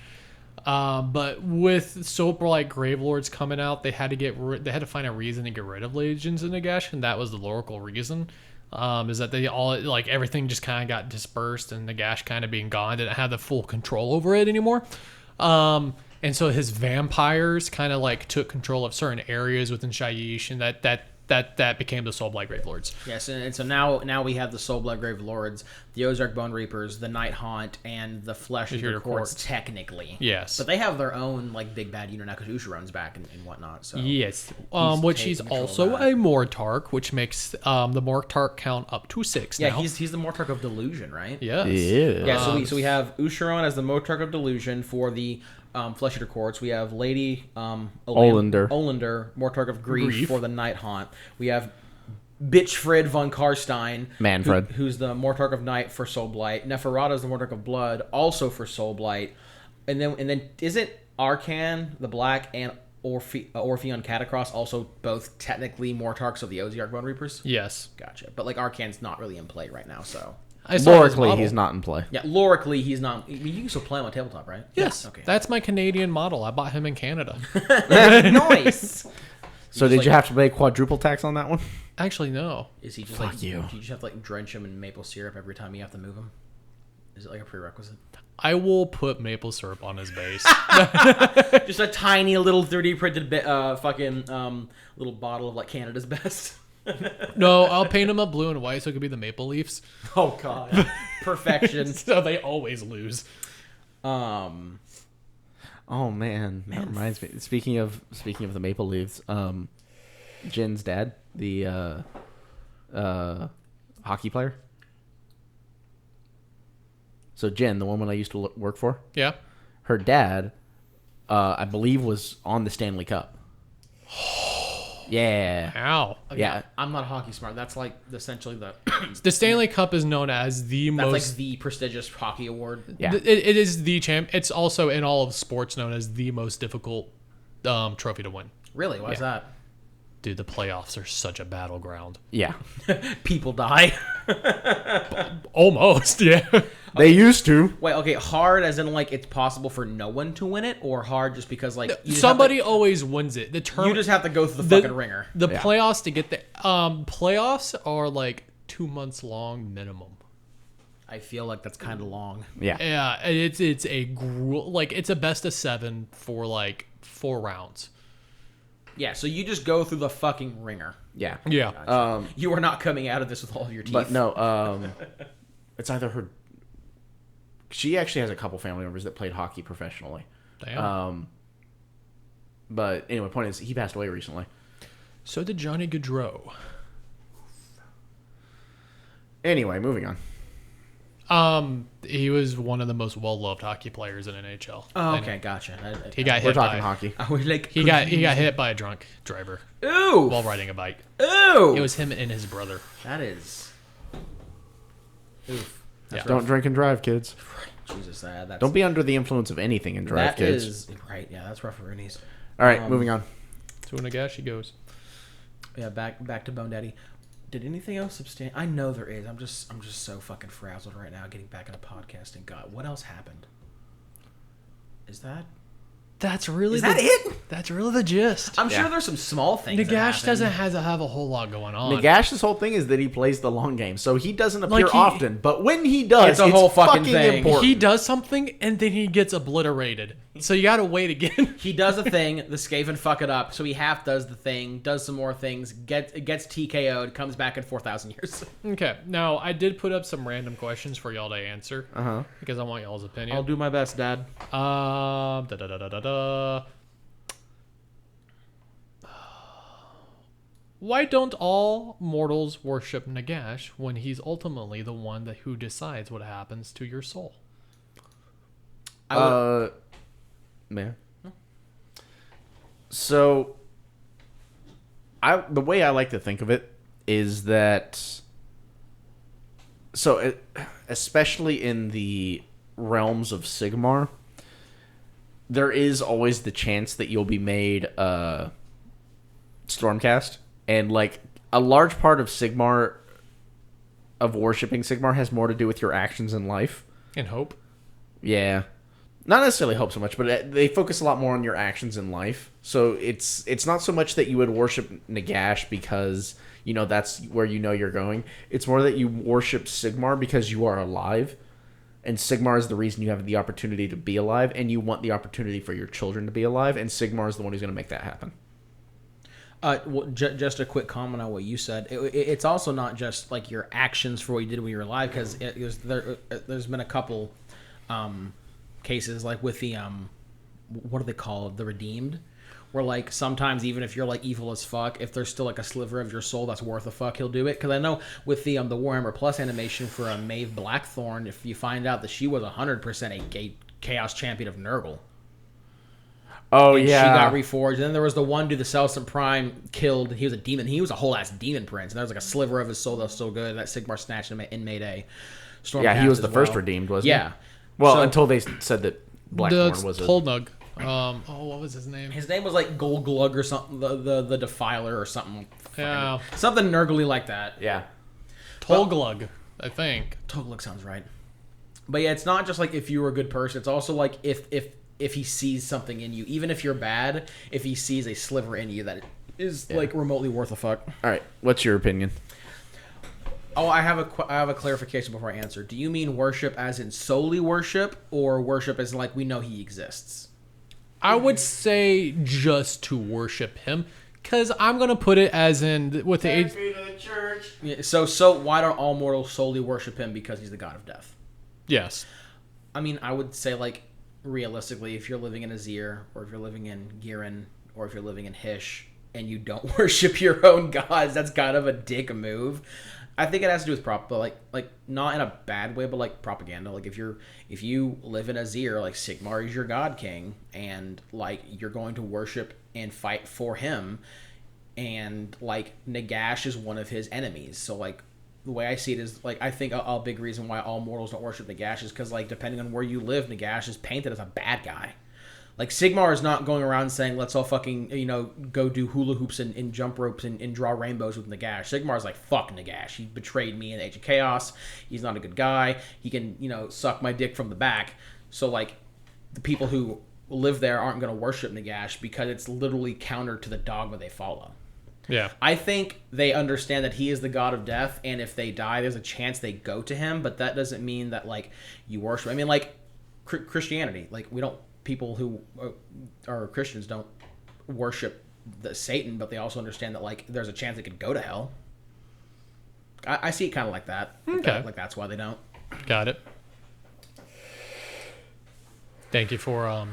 But with Soulblight Gravelords coming out, they had to find a reason to get rid of Legions of Nagash, and that was the local reason. Is that they all like everything just kind of got dispersed, and Nagash kind of being gone didn't have the full control over it anymore. And so his vampires kind of like took control of certain areas within Shyish, and that became the Soulblight Gravelords. Yes, and so now we have the Soulblood Grave Lords, the Ozark Bone Reapers, the Nighthaunt, and the Flesh Eater Eater Courts, Courts. Technically. Yes. But they have their own like big bad unit now because Usharon's back and whatnot. So Yes, He's which taking he's control of also that. a Mortark, which makes the Mortark count up to 6 yeah, now. he's the Mortark of Delusion, right? Yes. Yeah. Yeah, so we have Usharon as the Mortark of Delusion for the Flesh Eater Courts. We have Lady Olander. Mortark of Grief, Grief. for the Nighthaunt. We have Bitchfred von Karstein, Manfred. who's the Mortark of Night for Soul Blight. Neferata is the Mortark of Blood, also for Soul Blight. And then isn't Arcan the Black and Orpheon Catacross also both technically Mortarks of the Osiarch Bone Reapers? Yes. Gotcha. But like Arcan's not really in play right now, so I saw his Lorically, model. he's not in play. yeah, lorically he's not. You can still play him on tabletop, right? Yes. Okay. That's my Canadian model. I bought him in Canada. Nice. So just did like- you have to pay quadruple tax on that one? Actually, no. Is he just Fuck like you. Do you just have to like drench him in maple syrup every time you have to move him? Is it like a prerequisite? I will put maple syrup on his base. Just a tiny little 3D printed little bottle of like Canada's best. No, I'll paint him up blue and white so it could be the maple leafs. Oh god, perfection. So they always lose. Oh man, that reminds me. Speaking of the Maple Leafs, Jin's dad, the hockey player. So Jen, the woman I used to work for, Yeah. her dad, I believe, was on the Stanley Cup. Yeah. Ow. Yeah. I'm not hockey smart. That's like essentially the The Stanley Cup is known as the that's most. like the prestigious hockey award. Yeah. It is the champ. It's also in all of sports known as the most difficult trophy to win. Really? Why's that? Dude, the playoffs are such a battleground. Yeah. People die. Almost, yeah. They used to. Wait, okay, hard as in like it's possible for no one to win it, or hard just because like you just Somebody have always wins it. The to, term you just have to go through the fucking ringer. The Yeah. playoffs to get the playoffs are like 2 months long minimum. I feel like that's kind of long. Yeah. Yeah, it's it's a best of 7 for like 4 rounds. Yeah, so you just go through the fucking ringer. Yeah. Yeah. You are not coming out of this with all of your teeth. But no, it's either her. She actually has a couple family members that played hockey professionally. Damn. But anyway, point is, he passed away recently. So did Johnny Gaudreau. Anyway, moving on. He was one of the most well-loved hockey players in NHL. Oh, okay, gotcha. He got We're hit talking by, hockey. I was like, he got hit by a drunk driver ooh, while riding a bike. ooh. It was him and his brother. That is. Oof. That's Don't rough. drink and drive, kids. Jesus, that's. Don't be under the influence of anything and drive, That kids. is right. Yeah, that's rough for Rooney's. All right, moving on. To Nagash he goes. Yeah, back to Bone Daddy. Did anything else substantial? I know there is. I'm just so fucking frazzled right now. Getting back into podcasting. God, what else happened? Is that? That's really Is that it? That's really the gist. I'm Yeah. sure there's some small things. that Nagash happen. doesn't have a whole lot going on. Nagash's whole thing is that he plays the long game, so he doesn't appear Like he- often. But when he does, It's a whole fucking thing. important. He does something and then he gets obliterated. So you gotta wait again. He does a thing, the Skaven fuck it up, so he half does the thing, does some more things, gets TKO'd, comes back in 4,000 years. Okay, now I did put up some random questions for y'all to answer because I want y'all's opinion. do my best, Dad. Da da da da da da. Why don't all mortals worship Nagash when he's ultimately the one who decides what happens to your soul? Man. So, the way I like to think of it is that, especially in the realms of Sigmar, there is always the chance that you'll be made Stormcast, and like a large part of Sigmar, of worshiping Sigmar, has more to do with your actions in life. And hope. Yeah. Not necessarily hope so much, but they focus a lot more on your actions in life. So it's not so much that you would worship Nagash because, that's where you're going. It's more that you worship Sigmar because you are alive. And Sigmar is the reason you have the opportunity to be alive, and you want the opportunity for your children to be alive, and Sigmar is the one who's going to make that happen. Just a quick comment on what you said. It's also not just like your actions for what you did when you were alive, because there's been a couple cases like with the what do they call it, the redeemed, where like sometimes even if you're like evil as fuck, if there's still like a sliver of your soul that's worth a fuck, he'll do it. Because I know with the Warhammer Plus animation for Maeve Blackthorn, if you find out that she was 100% a chaos champion of Nurgle. Oh, and yeah. She got reforged. And then there was the one dude, the Celestin Prime, killed. He was a demon. He was a whole ass demon prince. And there was like a sliver of his soul that was so good that Sigmar snatched him in Mayday. Yeah, he was the first redeemed, wasn't he? Yeah. Well, So- until they said that Blackthorn was a... Tolnug. What was his name? His name was like Golglug or something, the Defiler or something. Yeah. Something nurgly like that. Yeah. Tolglug, I think. Toglug sounds right. But yeah, it's not just like if you were a good person. It's also like if he sees something in you, even if you're bad, if he sees a sliver in you that is like remotely worth a fuck. All right, what's your opinion? Oh, I have a clarification before I answer. Do you mean worship as in solely worship, or worship as in like we know he exists? I would say just to worship him, because I'm gonna put it as in with the age. Yeah, so why don't all mortals solely worship him because he's the god of death? Yes. I mean, I would say like realistically, if you're living in Azir, or if you're living in Giran, or if you're living in Hish, and you don't worship your own gods, that's kind of a dick move. I think it has to do with like not in a bad way, but like propaganda. Like if you live in Azir, like Sigmar is your god king, and like you're going to worship and fight for him, and like Nagash is one of his enemies. So like the way I see it is like I think a big reason why all mortals don't worship Nagash is because like depending on where you live, Nagash is painted as a bad guy. Like, Sigmar is not going around saying, let's all fucking, go do hula hoops and jump ropes and draw rainbows with Nagash. Sigmar's like, fuck Nagash. He betrayed me in Age of Chaos. He's not a good guy. He can, suck my dick from the back. So, like, the people who live there aren't going to worship Nagash because it's literally counter to the dogma they follow. Yeah. I think they understand that he is the god of death, and if they die, there's a chance they go to him, but that doesn't mean that, like, you worship. I mean, like, Christianity. Like, we don't... People who are Christians don't worship the Satan, but they also understand that like there's a chance they could go to hell. I see it kind of like that. Okay. Like that's why they don't. Got it. Thank you for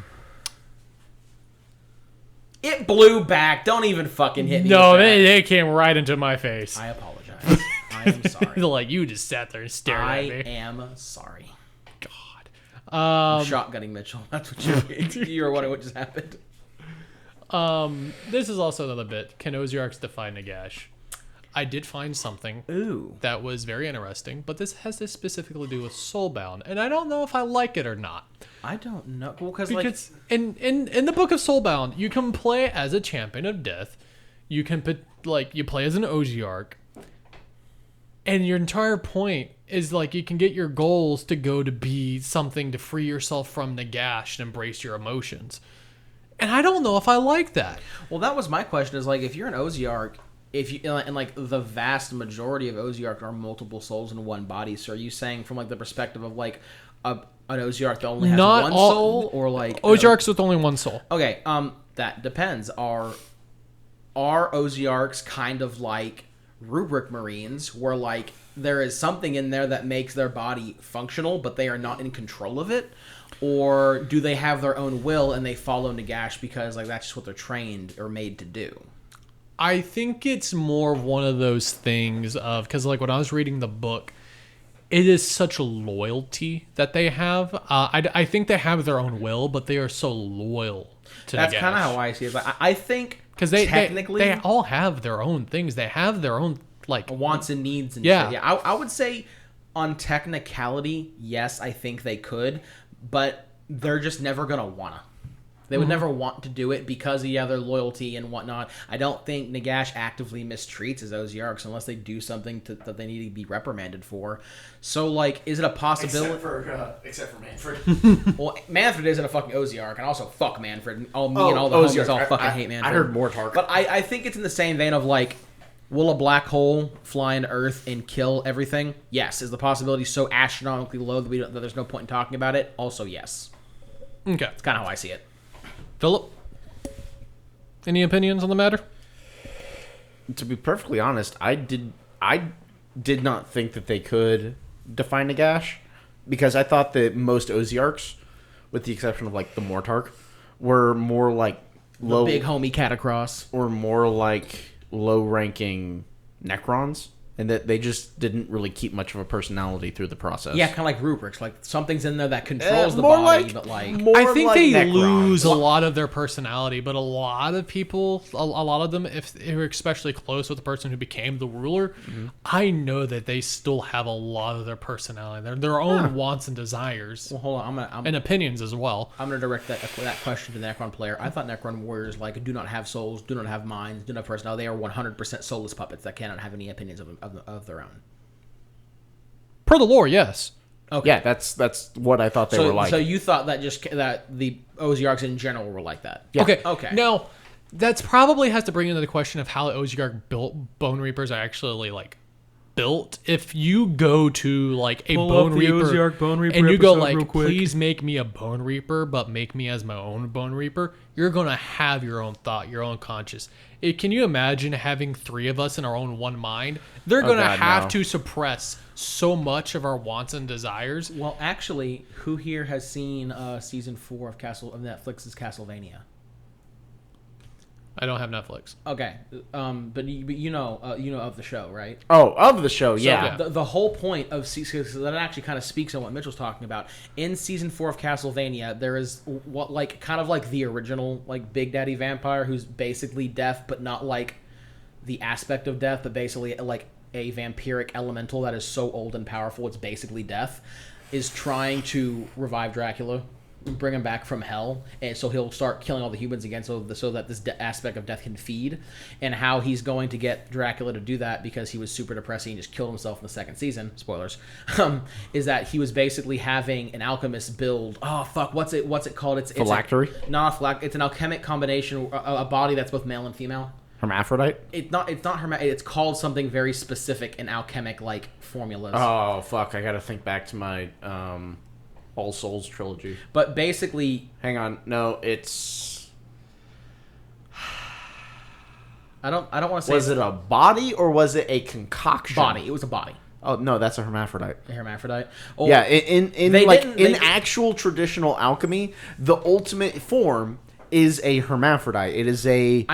It blew back. Don't even fucking hit me. No, with that. they came right into my face. I apologize. I am sorry. Like, you just sat there and stared I at me. am sorry. God. Shotgunning Mitchell. That's what you were wondering what just happened. This is also another bit. Can Ozarks defy Nagash? I did find something Ooh. that was very interesting, but this has to specifically do with Soulbound, and I don't know if I like it or not. I don't know. Well, because in the book of Soulbound, you can play as a champion of death. You can you play as an Ozark, and your entire point is like you can get your goals to go to be something to free yourself from Nagash and embrace your emotions. And I don't know if I like that. Well, that was my question. Is like if you're an Ozark, and like the vast majority of Ozark are multiple souls in one body. So are you saying from like the perspective of like an Ozark that only has Not one all- soul, or like Ozarks with only one soul. Okay, that depends. Are Ozarks kind of like rubric Marines, where like there is something in there that makes their body functional, but they are not in control of it? Or do they have their own will and they follow Nagash because like that's just what they're trained or made to do? I think it's more of one of those things of, because like when I was reading the book, it is such a loyalty that they have. I think they have their own will, but they are so loyal to That's Nagash. kind of how I see it. But I think Because they all have their own things. They have their own like wants and needs and Yeah. shit. Yeah, I would say on technicality, yes, I think they could, but they're just never gonna wanna. They would never want to do it because of their loyalty and whatnot. I don't think Nagash actively mistreats his Ozarks unless they do something that they need to be reprimanded for. So, like, is it a possibility? Except for Manfred. Well, Manfred isn't a fucking Ozark, and also fuck Manfred. And all me and all the homies all fucking hate Manfred. I heard Mortark. But I think it's in the same vein of like, will a black hole fly into Earth and kill everything? Yes. Is the possibility so astronomically low that there's no point in talking about it? Also, yes. Okay. That's kind of how I see it. Philip, any opinions on the matter? To be perfectly honest, I did not think that they could define Nagash, because I thought that most Ozarks, with the exception of like the Mortark, were more like low, Big homie Catacross. or more like low-ranking Necrons, and that they just didn't really keep much of a personality through the process. Yeah, kind of like rubrics. Like something's in there that controls the more body, like- but like more I think like they Necrons. lose a lot of their personality, but a lot of people, a lot of them, if they were especially close with the person who became the ruler, I know that they still have a lot of their personality, their own wants and desires, well, hold on, and opinions as well. I'm gonna direct that question to the Necron player. I thought Necron warriors like do not have souls, do not have minds, do not have personality. They are 100% soulless puppets that cannot have any opinions of their own. Per the lore, yes. Okay. Yeah, that's what I thought they were like. So you thought that that the Ozarks in general were like that? Yeah. Okay. Okay. Now, that's probably has to bring into the question of how Ozark built Bone Reapers are actually like built. If you go to like a Bone Reaper, and you go like, please make me a Bone Reaper, but make me as my own Bone Reaper, you're gonna have your own thought, your own conscious. Can you imagine having three of us in our own one mind? They're gonna God, have no. to suppress so much of our wants and desires. Well, actually, who here has seen season 4 of Netflix's Castlevania? I don't have Netflix. Okay, but you know of the show, right? Oh, of the show, yeah. yeah. The whole point of season, that actually kind of speaks on what Mitchell's talking about. In season 4 of Castlevania, there is what like kind of like the original like Big Daddy Vampire, who's basically death, but not like the aspect of death, but basically like a vampiric elemental that is so old and powerful it's basically death, is trying to revive Dracula, bring him back from hell, and so he'll start killing all the humans again, so that this aspect of death can feed. And how he's going to get Dracula to do that, because he was super depressing and just killed himself in the second season. Spoilers. Is that he was basically having an alchemist build. Oh fuck, what's it called? It's Phylactery? It's an alchemic combination, a body that's both male and female. Hermaphrodite? It's not it's called something very specific in alchemic like formulas. Oh, fuck. I gotta think back to my All Souls trilogy. But basically, Hang on. No, it's... I don't want to say Was it a body or was it a concoction? body. It was a body. Oh, no, that's a hermaphrodite. A hermaphrodite. Oh, Yeah, in They like didn't- in they- actual traditional alchemy, the ultimate form is a hermaphrodite. It is a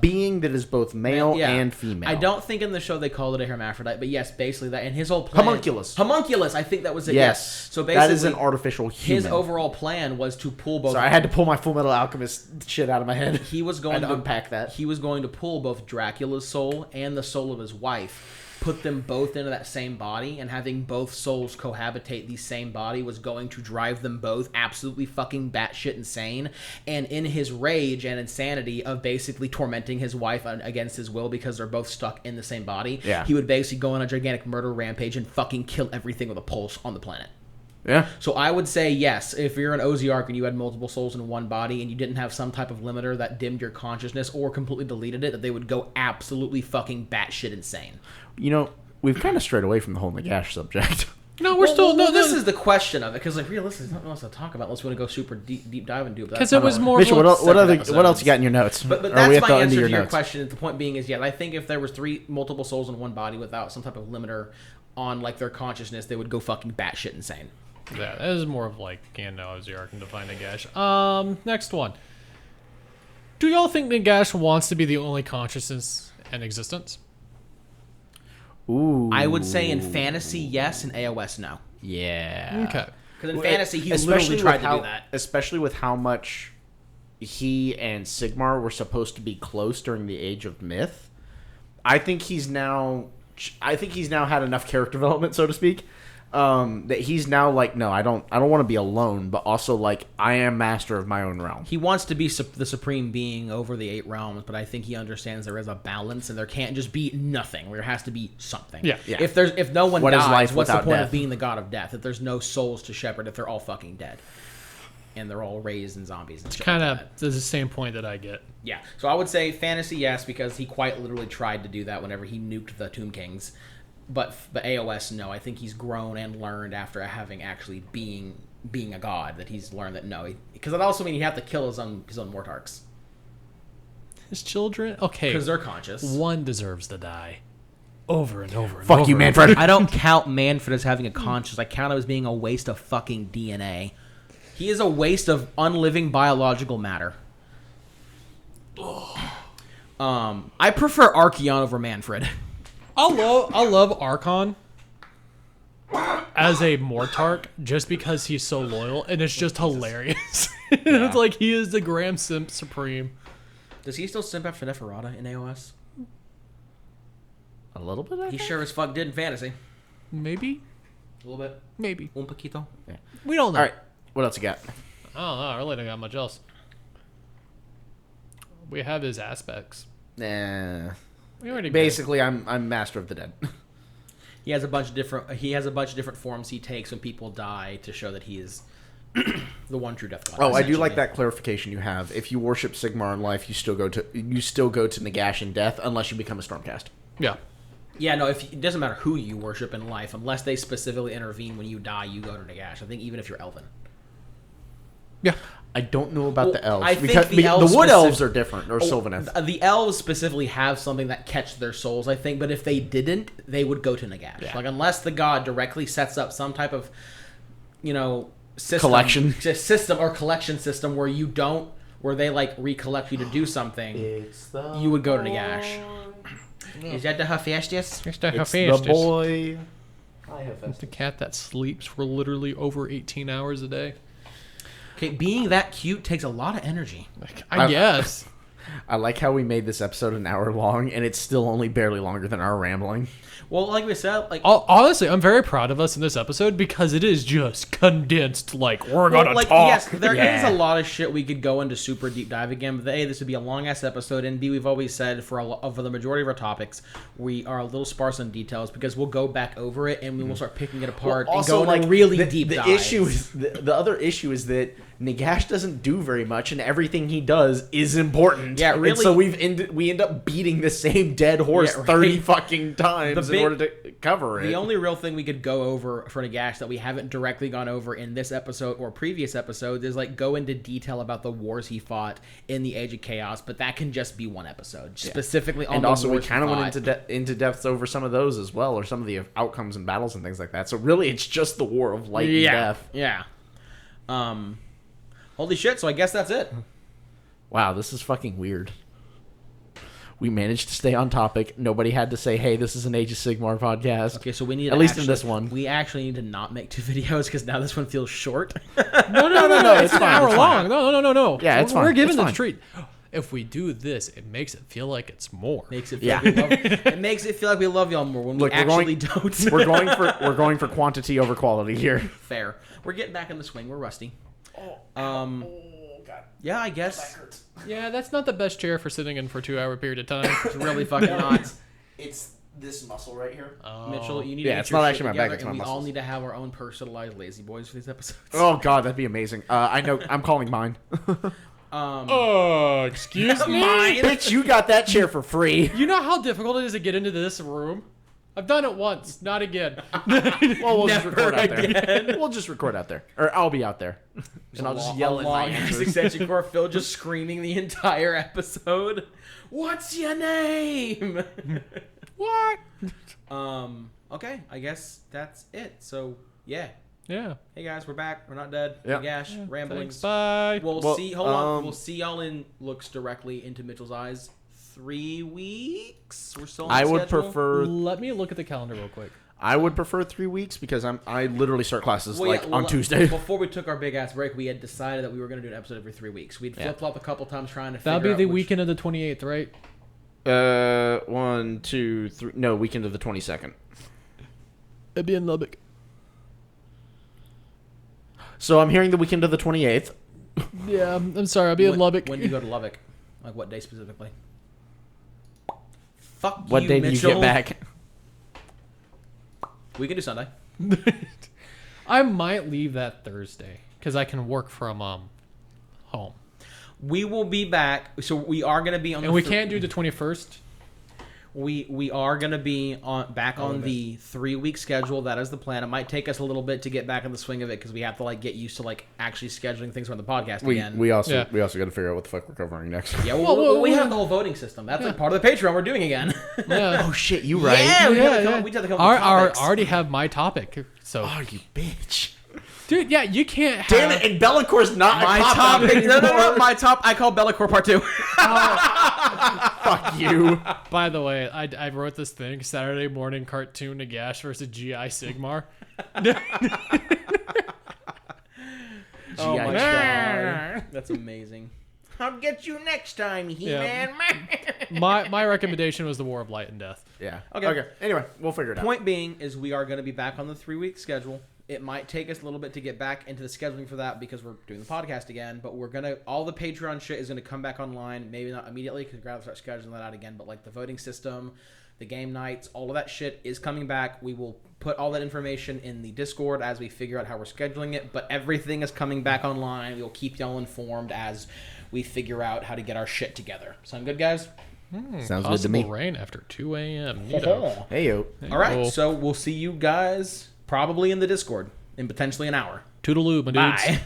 being that is both male and female. I don't think in the show they called it a hermaphrodite, but yes, basically that. And his whole plan, homunculus. I think that was it. Yes. So basically, that is an artificial human. His overall plan was to pull both. Sorry, I had to pull my Full Metal Alchemist shit out of my head. He was going to unpack that. He was going to pull both Dracula's soul and the soul of his wife, put them both into that same body, and having both souls cohabitate the same body was going to drive them both absolutely fucking batshit insane. And in his rage and insanity of basically tormenting his wife against his will because they're both stuck in the same body, he would basically go on a gigantic murder rampage and fucking kill everything with a pulse on the planet. Yeah. So I would say yes, if you're an Oziarch and you had multiple souls in one body and you didn't have some type of limiter that dimmed your consciousness or completely deleted it, that they would go absolutely fucking batshit insane. You know, we've kind of strayed away from the whole Nagash subject. No, we're still... No, this is the question of it, because, like, realistically, there's nothing else to talk about unless we want to go super deep dive into it. Because it was more... Mitchell, what else you got in your notes? But that's my answer to your question. The point being is, yeah, I think if there was multiple souls in one body without some type of limiter on, like, their consciousness, they would go fucking batshit insane. Yeah, that is more of like Oziarch and Divine Nagash. Next one. Do y'all think Nagash wants to be the only consciousness in existence? Ooh. I would say in fantasy, yes, and AOS, no. Yeah. Okay. Because in fantasy, he literally tried to do that. Especially with how much he and Sigmar were supposed to be close during the Age of Myth. I think he's now had enough character development, so to speak. That he's now like, no, I don't want to be alone, but also like I am master of my own realm. He wants to be the supreme being over the 8 realms, but I think he understands there is a balance and there can't just be nothing. There has to be something. Yeah. If no one dies, what's the point death? of being the god of death? If there's no souls to shepherd, if they're all fucking dead, and they're all raised in zombies. And shit Kind of like the same point that I get. Yeah. So I would say fantasy, yes, because he quite literally tried to do that whenever he nuked the Tomb Kings. But AOS, no. I think he's grown and learned after having actually being a god, that he's learned that no. Because it also means he have to kill his own Mortarchs. His children? Okay. Because they're conscious. One deserves to die. Over and over and Fuck over. you, Manfred. I don't count Manfred as having a conscience. I count him as being a waste of fucking DNA. He is a waste of unliving biological matter. I prefer Archeon over Manfred. I love Archon as a Mortarch just because he's so loyal, and it's just hilarious. It's like he is the Graham Simp Supreme. Does he still simp after Neferata in AOS? A little bit. He sure as fuck did in fantasy. Maybe. A little bit. Maybe. Un poquito. Yeah. We don't know. All right. What else you got? I don't know. I really don't got much else. We have his aspects. Nah. We already Basically, I'm master of the dead. He has a bunch of different forms he takes when people die to show that he is the one true death god. Oh, I do like that clarification you have. If you worship Sigmar in life, you still go to Nagash in death, unless you become a Stormcast. Yeah. Yeah, no. It doesn't matter who you worship in life, unless they specifically intervene when you die, you go to Nagash. I think even if you're Elven. Yeah. I don't know about the elves. I think because the wood elves are different, or Sylvaneth. The elves specifically have something that catch their souls, I think. But if they didn't, they would go to Nagash. Yeah. Like, unless the god directly sets up some type of, Collection system where they like recollect you to do something, you would go to Nagash. Is that the Hephaestus? It's the The boy. The cat that sleeps for literally over 18 hours a day. Okay, being that cute takes a lot of energy. I guess. I like how we made this episode an hour long, and it's still only barely longer than our rambling. Well, like we said, like honestly, I'm very proud of us in this episode because it is just condensed. Like we're gonna talk. Yes, there is a lot of shit we could go into super deep dive again. But A, this would be a long ass episode, and B, we've always said for the majority of our topics, we are a little sparse on details because we'll go back over it and we will start picking it apart and go into really deep dives. Issue is the other issue is that Nagash doesn't do very much, and everything he does is important. Yeah, really. And so we end up beating the same dead horse 30 fucking times in order to cover it. The only real thing we could go over for Nagash that we haven't directly gone over in this episode or previous episodes is like go into detail about the wars he fought in the Age of Chaos, but that can just be one episode specifically on. And the also, wars we kind of went into into depths over some of those as well, or some of the outcomes and battles and things like that. So really, it's just the war of light and death. Yeah. Holy shit! So I guess that's it. Wow, this is fucking weird. We managed to stay on topic. Nobody had to say, "Hey, this is an Age of Sigmar podcast." Okay, so we need at least in this one. We actually need to not make 2 videos because now this one feels short. No. It's an fine, hour it's long. No. Yeah, it's fine. We're giving It's the fine. treat. If we do this, it makes it feel like it's more. Makes it feel like we love, it makes it feel like we love y'all more when Look, we actually don't. we're going for quantity over quality here. Fair. We're getting back in the swing. We're rusty. God. Yeah, I guess Yeah, that's not the best chair for sitting in for a 2-hour period of time. it's really fucking not. It's this muscle right here. Mitchell, you need Yeah, to get it's your not shit actually my together, back, it's and my we all muscles. need to have our own personalized lazy boys for these episodes. Oh God, that'd be amazing. I know. I'm calling mine. Excuse me? Bitch, you got that chair for free. You know how difficult it is to get into this room? I've done it once, not again. Well, we'll just Never record out again. there. We'll just record out there, or I'll be out there, and I'll just yell in my answers. extension cord. Phil just screaming the entire episode. What's your name? What? Okay, I guess that's it. So yeah. Yeah. Hey guys, we're back. We're not dead. Yeah. Nagash, ramblings. Thanks, bye. We'll see. Hold on. We'll see y'all in looks directly into Mitchell's eyes. 3 weeks. We're still on I the would schedule? prefer. Let me look at the calendar real quick. I would prefer 3 weeks because I literally start classes Well, yeah, on Tuesday. Before we took our big ass break, we had decided that we were going to do an episode every 3 weeks. We'd flip flop a couple times trying to figure That'll be out the which- weekend of the 28th, right? 1, 2, 3. No, weekend of the 22nd. It'd be in Lubbock. So I'm hearing the weekend of the 28th. Yeah, I'm sorry. I'll be in Lubbock. When do you go to Lubbock? Like what day specifically? Fuck What you, day do you Mitchell. get back? We can do Sunday. I might leave that Thursday because I can work from home. We will be back. So we are going to be on. And we can't do the 21st. We are going to be back on the 3-week schedule. That is the plan. It might take us a little bit to get back in the swing of it because we have to like get used to like actually scheduling things on the podcast again. We also Yeah. got to figure out what the fuck we're covering next. Yeah, Well, we have the whole voting system. That's like part of the Patreon we're doing again. Yeah. Oh shit, you right? Yeah, we Yeah, have to yeah. come. We have to come I up with topics. already have my topic. So, Oh, you bitch. dude, yeah, you can't have... Damn it, and Bellacor's not My a cop topic. No. My top. I call Bellacore Part 2. Fuck you. By the way, I wrote this thing, Saturday morning cartoon Nagash versus GI Sigmar. Oh my G.I. god, that's amazing. I'll get you next time, He-Man. My recommendation was the War of Light and Death. Yeah. Okay. Anyway, we'll figure it out. Point being is we are going to be back on the 3-week schedule. It might take us a little bit to get back into the scheduling for that because we're doing the podcast again, but we're going to, all the Patreon shit is going to come back online. Maybe not immediately because we're going to start scheduling that out again, but like the voting system, the game nights, all of that shit is coming back. We will put all that information in the Discord as we figure out how we're scheduling it, but everything is coming back online. We'll keep y'all informed as we figure out how to get our shit together. Sound good, guys? Sounds good to me. Possible rain after 2 a.m. Neato. Hey, yo. All right, Oh. so we'll see you guys probably in the Discord in potentially an hour. Toodaloo, my dudes. Bye.